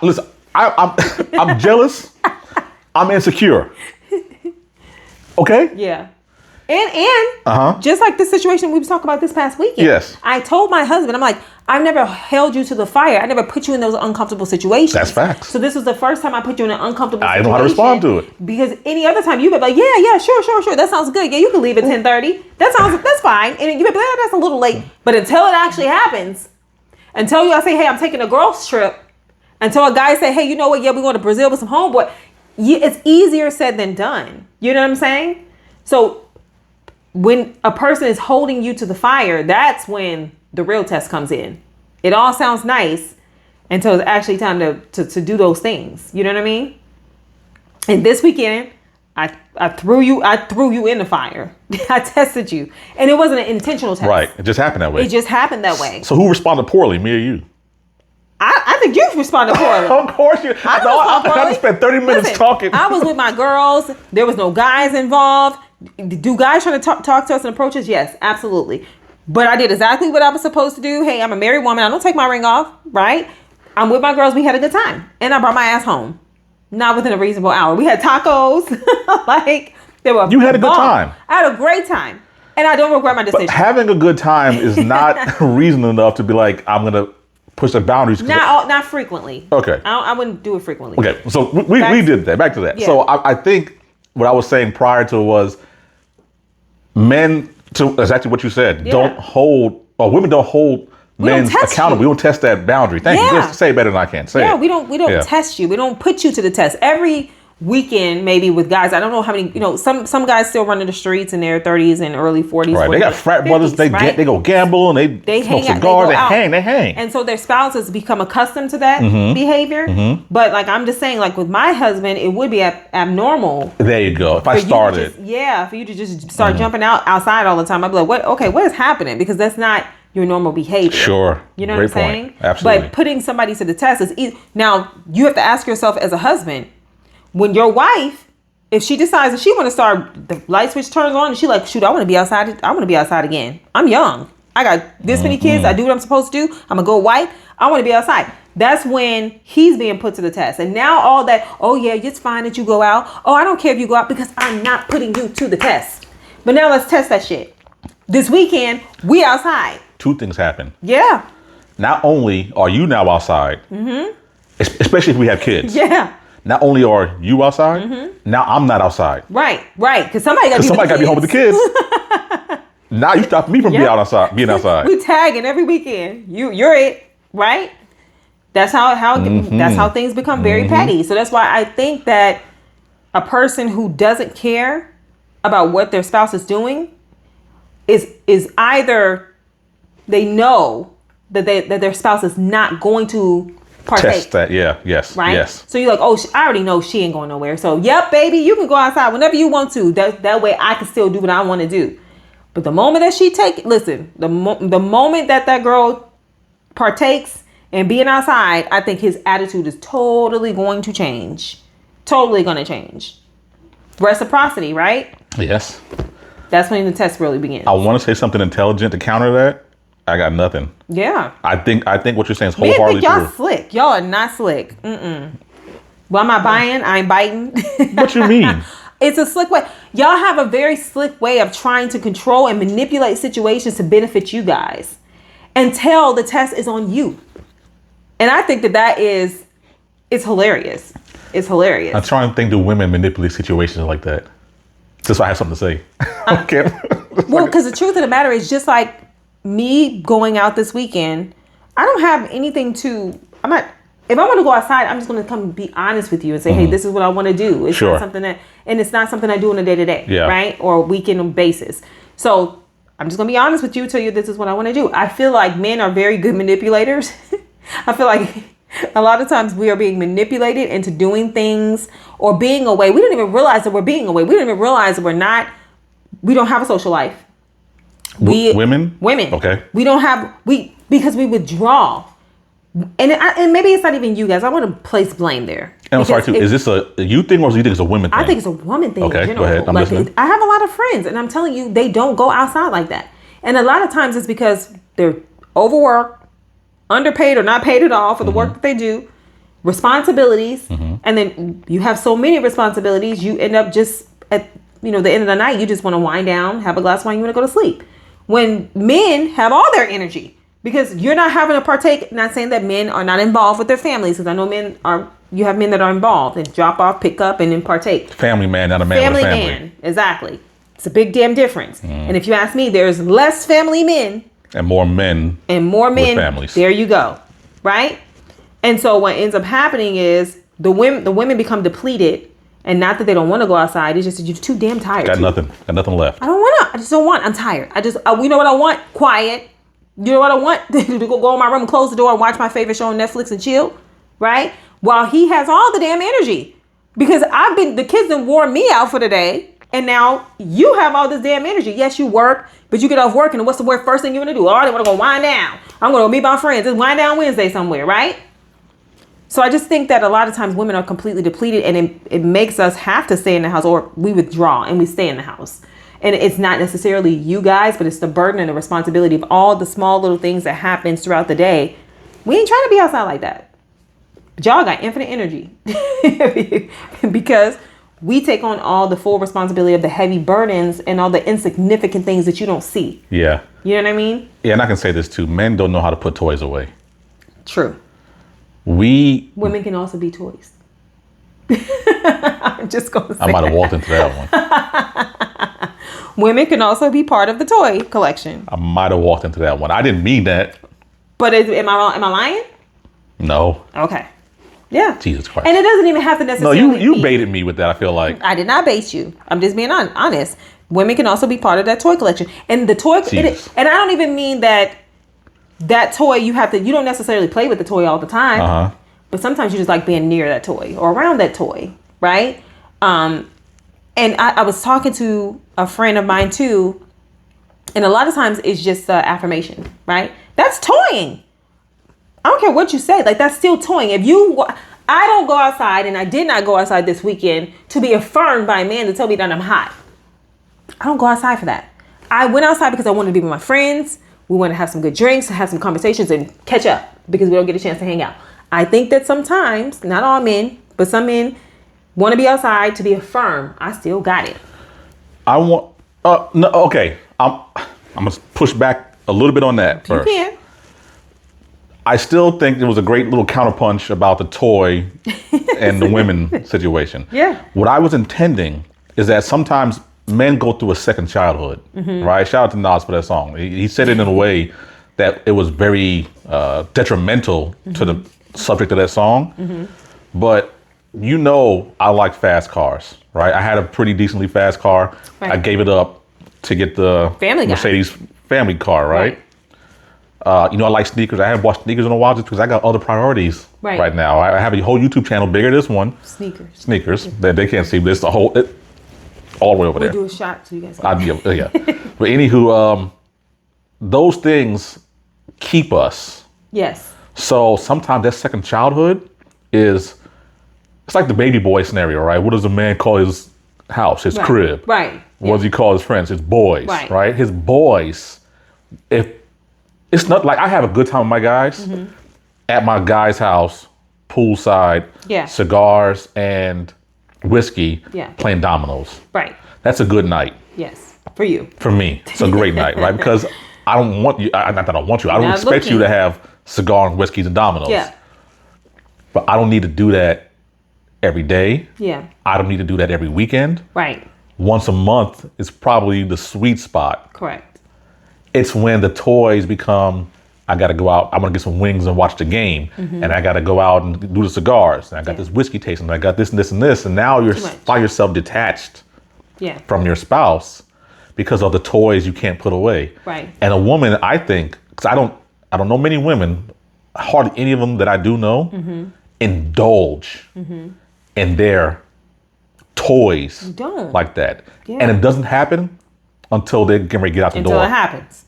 listen, I'm jealous. I'm insecure. Okay? Yeah. And just like the situation we was talking about this past weekend. Yes. I told my husband, I'm like, I've never held you to the fire. I never put you in those uncomfortable situations. That's facts. So this was the first time I put you in an uncomfortable situation. I know how to respond to it. Because any other time you'd be like, yeah, sure. That sounds good. Yeah, you can leave at 10:30. That's fine. And you'd be like, that's a little late. But until it actually happens, until I say, hey, I'm taking a girls trip, until a guy say, hey, you know what? Yeah, we're going to Brazil with some homeboy. It's easier said than done. You know what I'm saying? So when a person is holding you to the fire, that's when the real test comes in. It all sounds nice until it's actually time to do those things. You know what I mean? And this weekend, I threw you in the fire. I tested you. And it wasn't an intentional test. Right. It just happened that way. It just happened that way. So who responded poorly, me or you? I think you responded poorly. Of course you. I spent 30 minutes talking. I was with my girls. There was no guys involved. Do guys try to talk to us and approach us? Yes, absolutely. But I did exactly what I was supposed to do. Hey, I'm a married woman. I don't take my ring off, right? I'm with my girls. We had a good time. And I brought my ass home. Not within a reasonable hour. We had tacos. You had a good time. I had a great time. And I don't regret my decision. But having a good time is not reason enough to be like, I'm going to push the boundaries. Not frequently. Okay. I wouldn't do it frequently. Okay. So we did that. Back to that. Yeah. So I think what I was saying prior to it was men, to exactly what you said, don't hold, or women don't hold men accountable. We don't test that boundary. Thank you. Just say it better than I can. Say it. We don't test you. We don't put you to the test. Every weekend, maybe with guys, I don't know how many, some guys still running the streets in their 30s and early 40s. Right. 40s, they got frat brothers. They go gamble and they smoke cigars. They hang. And so their spouses become accustomed to that behavior. Mm-hmm. But like I'm just saying, like with my husband, it would be abnormal. There you go. If I started. For you to just start jumping outside all the time, I'd be like, what is happening? Because that's not your normal behavior. Sure. You know what I'm saying? Absolutely. But putting somebody to the test is easy. Now, you have to ask yourself as a husband, when your wife, if she decides that she want to start, the light switch turns on and she like, shoot, I want to be outside. I want to be outside again. I'm young. I got this many kids. I do what I'm supposed to do. I'm a good wife. I want to be outside. That's when he's being put to the test. And now all that, oh yeah, it's fine that you go out. Oh, I don't care if you go out because I'm not putting you to the test. But now let's test that shit. This weekend, we outside. Two things happen. Yeah. Not only are you now outside, especially if we have kids. Yeah. Not only are you outside, now I'm not outside. Right. Because somebody got to be home with the kids. Now you stop me from being outside. We tagging every weekend. You're it, right? That's how things become very petty. So that's why I think that a person who doesn't care about what their spouse is doing is either they know that their spouse is not going to partake. Test that, yes, right? Yes. So you're like, oh, I already know she ain't going nowhere. So, yep, baby, you can go outside whenever you want to. That way I can still do what I want to do. But the moment that the moment that girl partakes in being outside, I think his attitude is totally going to change. Totally going to change. Reciprocity, right? Yes. That's when the test really begins. I want to say something intelligent to counter that. I got nothing. Yeah. I think what you're saying is wholeheartedly true. Y'all slick. Y'all are not slick. Well, I'm not buying. I ain't biting. What you mean? It's a slick way. Y'all have a very slick way of trying to control and manipulate situations to benefit you guys until the test is on you. And I think it's hilarious. It's hilarious. I'm trying to think, do women manipulate situations like that? Just so I have something to say. Okay. Well, because the truth of the matter is just like me going out this weekend, I don't have anything if I want to go outside, I'm just going to come be honest with you and say, hey, this is what I want to do. It's not something it's not something I do on a day-to-day, right? Or a weekend basis. So I'm just going to be honest with you, tell you this is what I want to do. I feel like men are very good manipulators. I feel like A lot of times we are being manipulated into doing things or being away. We don't even realize that we're being away. We don't even realize that we don't have a social life. Women? Okay. We don't have, because we withdraw. And maybe it's not even you guys. I want to place blame there. And I'm sorry too. Is this a you thing or do you think it's a women thing? I think it's a woman thing. Okay, go ahead. I'm listening. I have a lot of friends, and I'm telling you, they don't go outside like that. And a lot of times it's because they're overworked, underpaid, or not paid at all for the work that they do, responsibilities, and then you have so many responsibilities, you end up just at the end of the night, you just want to wind down, have a glass of wine, you want to go to sleep. When men have all their energy. Because you're not having to partake, not saying that men are not involved with their families, because I know you have men that are involved and drop off, pick up, and then partake. Family man, not a man with a family. Family man, exactly. It's a big damn difference. And if you ask me, there's less family men. And more men. With families. There you go. Right? And so what ends up happening is the women become depleted. And not that they don't want to go outside. It's just that you're too damn tired. Got nothing left. I don't want to. I just don't want. I'm tired. You know what I want? Quiet. You know what I want? To go in my room and close the door and watch my favorite show on Netflix and chill, right? While he has all the damn energy. Because the kids done wore me out for the day, and now you have all this damn energy. Yes, you work, but you get off work, and what's the first thing you're going to do? Oh, I want to go wind down. I'm going to go meet my friends. It's wind down Wednesday somewhere, right? So I just think that a lot of times women are completely depleted, and it makes us have to stay in the house, or we withdraw and we stay in the house. And it's not necessarily you guys, but it's the burden and the responsibility of all the small little things that happens throughout the day. We ain't trying to be outside like that. But y'all got infinite energy because we take on all the full responsibility of the heavy burdens and all the insignificant things that you don't see. Yeah. You know what I mean? Yeah, and I can say this too. Men don't know how to put toys away. True. Women can also be toys. I'm just going to say I might have walked into that one. Women can also be part of the toy collection. I might have walked into that one. I didn't mean that. But am I lying? No. Okay. Yeah. Jesus Christ. And it doesn't even have to necessarily No, you baited me with that, I feel like. I did not bait you. I'm just being honest. Women can also be part of that toy collection. And the toy, and I don't even mean that toy you don't necessarily play with the toy all the time. But sometimes you just like being near that toy or around that toy, right? And I was talking to a friend of mine too, and a lot of times it's just affirmation, right? That's toying. I don't care what you say, like that's still toying. I don't go outside, and I did not go outside this weekend to be affirmed by a man to tell me that I'm hot. I don't go outside for that. I went outside because I wanted to be with my friends. We want to have some good drinks, have some conversations, and catch up because we don't get a chance to hang out. I think that sometimes, not all men, but some men want to be outside to be affirmed. I still got it. No, okay. I'm going to push back a little bit on that first. You can. I still think there was a great little counterpunch about the toy and the women situation. Yeah. What I was intending is that sometimes men go through a second childhood, right? Shout out to Nas for that song. He said it in a way that it was very detrimental to the subject of that song. But I like fast cars, right? I had a pretty decently fast car. Right. I gave it up to get the Mercedes family car, right? I like sneakers. I haven't bought sneakers in a while just because I got other priorities right now. I have a whole YouTube channel bigger than this one. Sneakers. They can't see this. All the way over there. We'll do a shot so you guys can. Yeah. But anywho, those things keep us. Yes. So sometimes that second childhood it's like the baby boy scenario, right? What does a man call his house, his crib? Right. What does he call his friends? His boys, right? His boys, if it's not like I have a good time with my guys at my guy's house, poolside, cigars and whiskey, playing dominoes. Right. That's a good night. Yes. For you. For me. It's a great night, right? Because I don't want you, not that I want you, I don't expect you to have cigar and whiskeys and dominoes. Yeah. But I don't need to do that every day. Yeah. I don't need to do that every weekend. Right. Once a month is probably the sweet spot. Correct. It's when the toys become, I got to go out, I'm going to get some wings and watch the game. And I got to go out and do the cigars. And I got this whiskey tasting. And I got this and this and this. And now you're find yourself detached from your spouse because of the toys you can't put away. Right. And a woman, I think, because I don't know many women, hardly any of them that I do know indulge in their toys like that. Yeah. And it doesn't happen until they get ready to get out the door. Until it happens.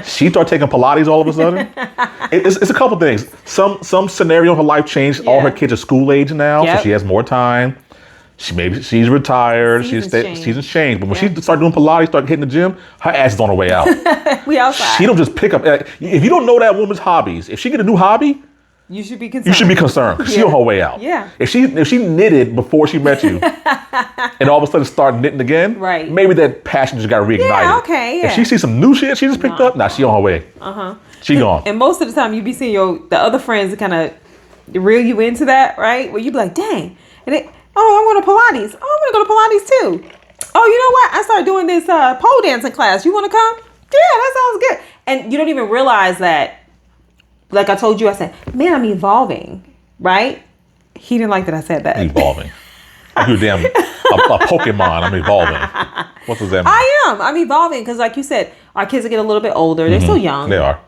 She started taking Pilates all of a sudden. It's a couple things. Some scenario in her life changed. All her kids are school age now, so she has more time. She's retired. Seasons changed. But when she started doing Pilates, started hitting the gym, her ass is on her way out. We outside. She don't just pick up. If you don't know that woman's hobbies, if she get a new hobby, you should be concerned. You should be concerned because she on her way out. Yeah. If she knitted before she met you, and all of a sudden start knitting again, right? Maybe that passion just got reignited. Yeah. Okay. Yeah. If she sees some new shit she just picked up, now she on her way. She gone. And most of the time, you be seeing the other friends that kind of reel you into that, right? Where you be like, dang, and I want to Pilates. Oh, I want to go to Pilates too. Oh, you know what? I started doing this pole dancing class. You want to come? Yeah, that sounds good. And you don't even realize that. Like I told you, I said, man, I'm evolving, right? He didn't like that I said that. Evolving. Like you're damn a Pokemon. I'm evolving. What does that mean? I'm evolving because like you said, our kids are getting a little bit older. They're still young. They are.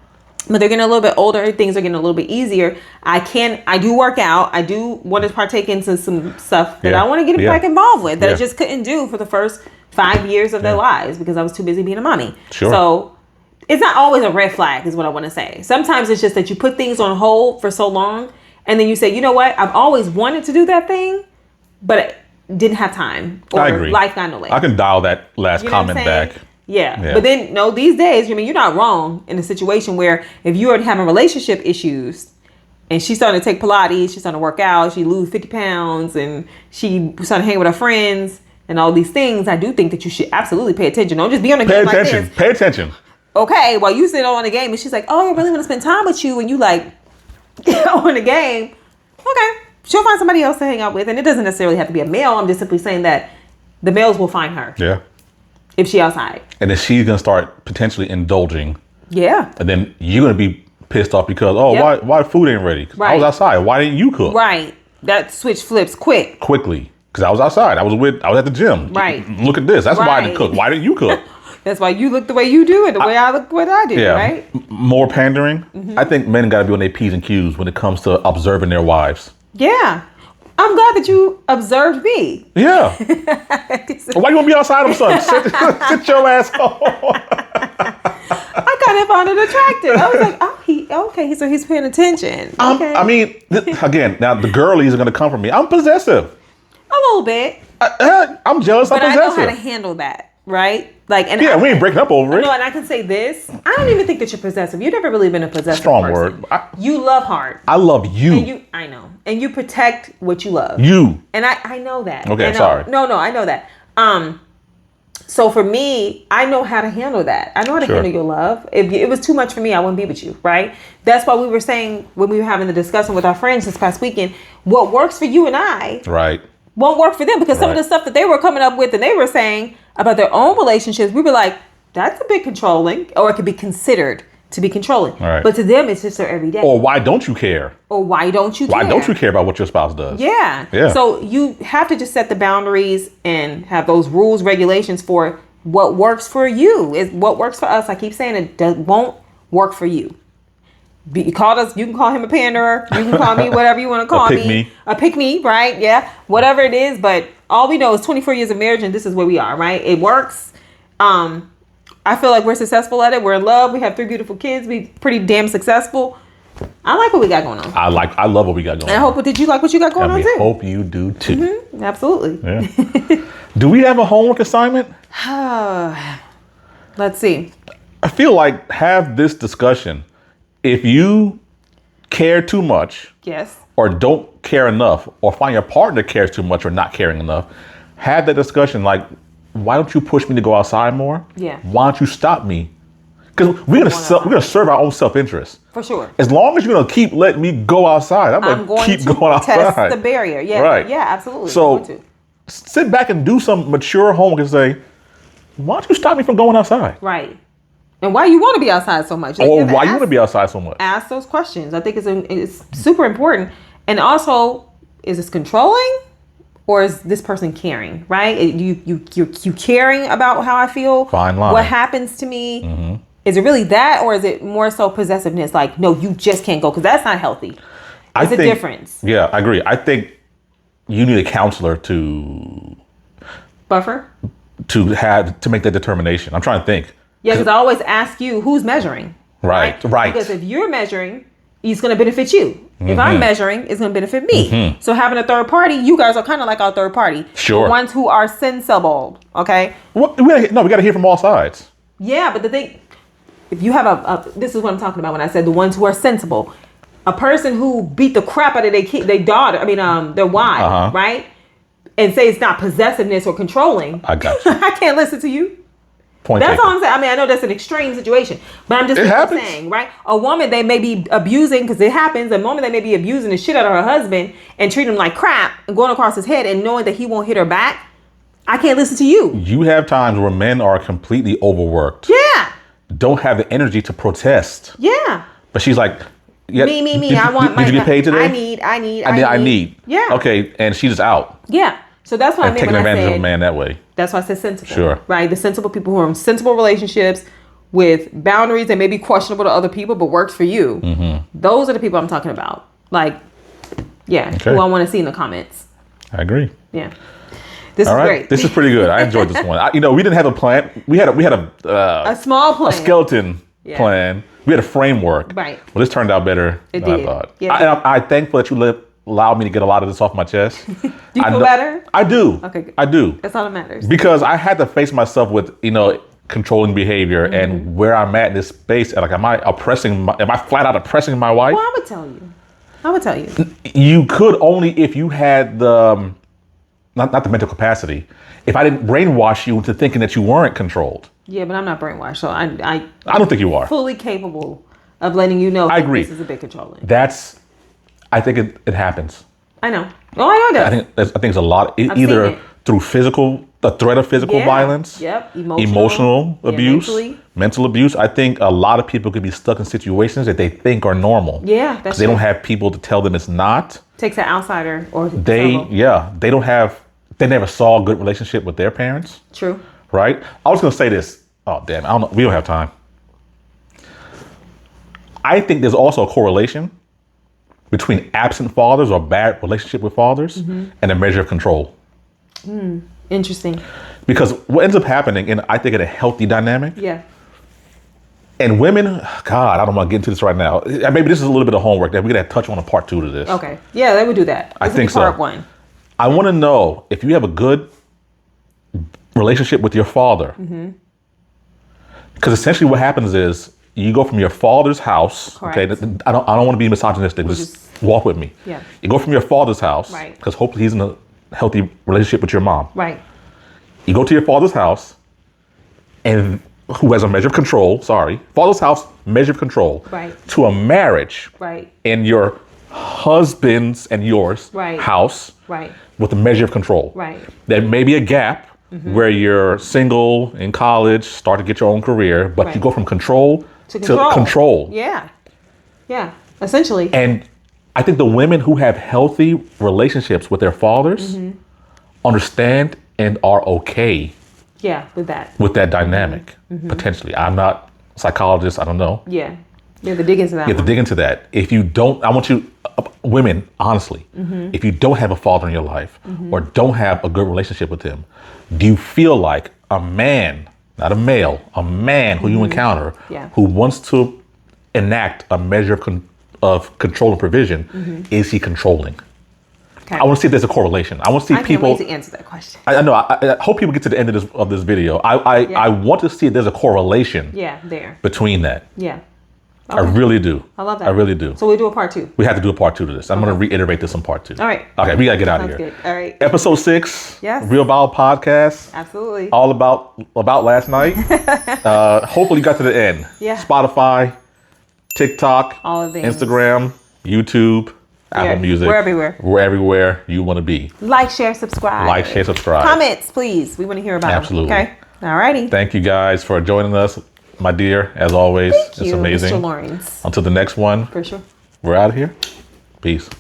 But they're getting a little bit older. Things are getting a little bit easier. I do work out. I do want to partake into some stuff that I want to get back involved with that I just couldn't do for the first 5 years of their lives because I was too busy being a mommy. Sure. So it's not always a red flag is what I want to say. Sometimes it's just that you put things on hold for so long and then you say, you know what? I've always wanted to do that thing, but didn't have time. Or I agree. Life got in the way. I can dial that last comment back. Yeah. But then, no, these days, you're not wrong in a situation where if you are having relationship issues and she's starting to take Pilates, she's starting to work out, she lose 50 pounds and she starting to hang with her friends and all these things, I do think that you should absolutely pay attention. Don't just be on the game like this. Pay attention. Okay, while you sit on the game and she's like, oh, I really want to spend time with you and you like on the game. Okay, she'll find somebody else to hang out with and it doesn't necessarily have to be a male. I'm just simply saying that the males will find her. Yeah. If she outside. And then she's going to start potentially indulging. Yeah. And then you're going to be pissed off because, why food ain't ready? Right. I was outside. Why didn't you cook? Right. That switch flips quickly. Because I was outside. I was at the gym. Right. Look at this. That's why I didn't cook. Why didn't you cook? That's why you look the way you do and the way I look what I do, right? More pandering. I think men got to be on their P's and Q's when it comes to observing their wives. Yeah. I'm glad that you observed me. Yeah. Why you want to be outside all of a sudden? Sit your ass home. I kind of found it attractive. I was like, so he's paying attention. Okay. I mean, again, now the girlies are going to come from me. I'm possessive. A little bit. I'm jealous. But I'm possessive. I know how to handle that, right? Like, and we ain't breaking up over it. No, and I can say this. I don't even think that you're possessive. You've never really been a possessive Strong person. word. You love hard. I love you. I know. And you protect what you love. You. And I know that. Okay, sorry. No, I know that. So for me, I know how to handle that. I know how to handle your love. If it was too much for me, I wouldn't be with you, right? That's why we were saying when we were having the discussion with our friends this past weekend, what works for you and I won't work for them because some of the stuff that they were coming up with and they were saying about their own relationships, we were like, that's a bit controlling, or it could be considered to be controlling. Right. But to them, it's just their everyday. Or why don't you care? Why don't you care about what your spouse does? Yeah. So you have to just set the boundaries and have those rules, regulations for what works for you. Is what works for us. I keep saying it won't work for you. You can call him a panderer. You can call me whatever you want to call me. A pick me, right? Yeah. Whatever it is. But all we know is 24 years of marriage and this is where we are, right? It works. I feel like we're successful at it. We're in love. We have 3 beautiful kids. We pretty damn successful. I like what we got going on. I love what we got going on. Did you like what you got going on too? I hope you do too. Mm-hmm. Absolutely. Yeah. Do we have a homework assignment? Let's see. I feel like have this discussion. If you care too much, or don't care enough, or find your partner cares too much or not caring enough, have that discussion like, why don't you push me to go outside more? Yeah. Why don't you stop me? Because we're gonna serve our own self-interest. For sure. As long as you're gonna keep letting me go outside, I'm going to keep going outside. Test the barrier. Yeah. Right. Yeah, absolutely. So sit back and do some mature homework and say, why don't you stop me from going outside? Right. And why you want to be outside so much? Or why you want to be outside so much? Ask those questions. I think it's super important. And also, is this controlling? Or is this person caring, right? You caring about how I feel? Fine line. What happens to me? Mm-hmm. Is it really that, or is it more so possessiveness? Like, no, you just can't go, because that's not healthy. It's a difference. Yeah, I agree. I think you need a counselor to Buffer? to make that determination. I'm trying to think. Yeah, because I always ask you, who's measuring? Right. Because if you're measuring, it's going to benefit you. If I'm measuring, it's going to benefit me. So having a third party, you guys are kind of like our third party. Sure. The ones who are sensible, okay? We got to hear from all sides. Yeah, but the thing, if you have this is what I'm talking about when I said the ones who are sensible. A person who beat the crap out of their daughter, their wife, right? And say it's not possessiveness or controlling. I got you. I can't listen to you. Point that's taken. all I'm saying. I know that's an extreme situation, but I'm just saying, right? A woman, they may be abusing, because it happens. A woman, they may be abusing the shit out of her husband and treating him like crap and going across his head and knowing that he won't hit her back. I can't listen to you. You have times where men are completely overworked. Yeah. Don't have the energy to protest. Yeah. But she's like, yeah, me. I want Did you get paid today? I need. Yeah. Okay, and she's just out. Yeah. So that's what I mean taking when I advantage said, of a man that way. That's why I said sensible. Sure. Right? The sensible people who are in sensible relationships with boundaries that may be questionable to other people, but works for you. Those are the people I'm talking about. Like, yeah, who I want to see in the comments. I agree. Yeah. This All is right. great. This is pretty good. I enjoyed this one. We didn't have a plan. We had a small plan. A skeleton plan. We had a framework. Right. Well, this turned out better than I thought. Yeah. I'm thankful that you allowed me to get a lot of this off my chest. Do you feel better? I do. Okay, good. I do. That's all that matters. Because I had to face myself with, controlling behavior and where I'm at in this space. Like, am I flat out oppressing my wife? Well, I would tell you. You could only if you had the, not the mental capacity. If I didn't brainwash you into thinking that you weren't controlled. Yeah, but I'm not brainwashed, so I don't think you are. Fully capable of letting you know. I agree. This is a bit controlling. I think it happens. I know. Oh, I know that. I think it's a lot. Either through the threat of physical violence. Yep. Emotional abuse. Mental abuse. I think a lot of people could be stuck in situations that they think are normal. Yeah, that's because they don't have people to tell them it's not. Takes an outsider or they never saw a good relationship with their parents. True. Right? I was going to say this. Oh, damn. I don't know. We don't have time. I think there's also a correlation between absent fathers or bad relationship with fathers and a measure of control. Interesting. Because what ends up happening, and I think in a healthy dynamic. Yeah. And women, God, I don't want to get into this right now. Maybe this is a little bit of homework that we're going to touch on a part 2 to this. Okay. Yeah, they would do that. I think so. Part 1. I want to know if you have a good relationship with your father. Because essentially what happens is you go from your father's house. Correct. Okay, I don't want to be misogynistic. Just walk with me. Yeah. You go from your father's house. Right. Because hopefully he's in a healthy relationship with your mom. Right. You go to your father's house, and who has a measure of control. Father's house, measure of control. Right. To a marriage. Right. In your husband's and yours house. Right. With a measure of control. Right. There may be a gap where you're single, in college, start to get your own career, but you go from control to control. Yeah. Yeah. Essentially. And I think the women who have healthy relationships with their fathers understand and are okay. Yeah, with that. With that dynamic, potentially. I'm not a psychologist. I don't know. Yeah. You have to dig into that. You have to dig into that. If you don't, I want you, women, honestly, if you don't have a father in your life or don't have a good relationship with him, do you feel like a man, not a male, a man who you encounter who wants to enact a measure of control and provision, is he controlling? Okay. I want to see if there's a correlation. I want to see people. I can't wait to answer that question. I know. I hope people get to the end of this video. I want to see if there's a correlation. There. Between that. Yeah. Okay. I really do. I love that. I really do. So we do a part 2. We have to do a part 2 to this. I'm going to reiterate this on part 2. All right. Okay, we got to get out of here. Good. All right. Episode 6. Yes. Real Vows podcast. Absolutely. All about last night. Hopefully you got to the end. Yeah. Spotify, TikTok, all of these. Instagram, YouTube, Apple Music. We're everywhere. We're everywhere you want to be. Like, share, subscribe. Like, share, subscribe. Comments, please. We want to hear about Absolutely. them. Okay. All righty. Thank you guys for joining us. My dear, as always, Thank you, it's amazing. Mr. Lawrence. Until the next one. For sure. We're out of here. Peace.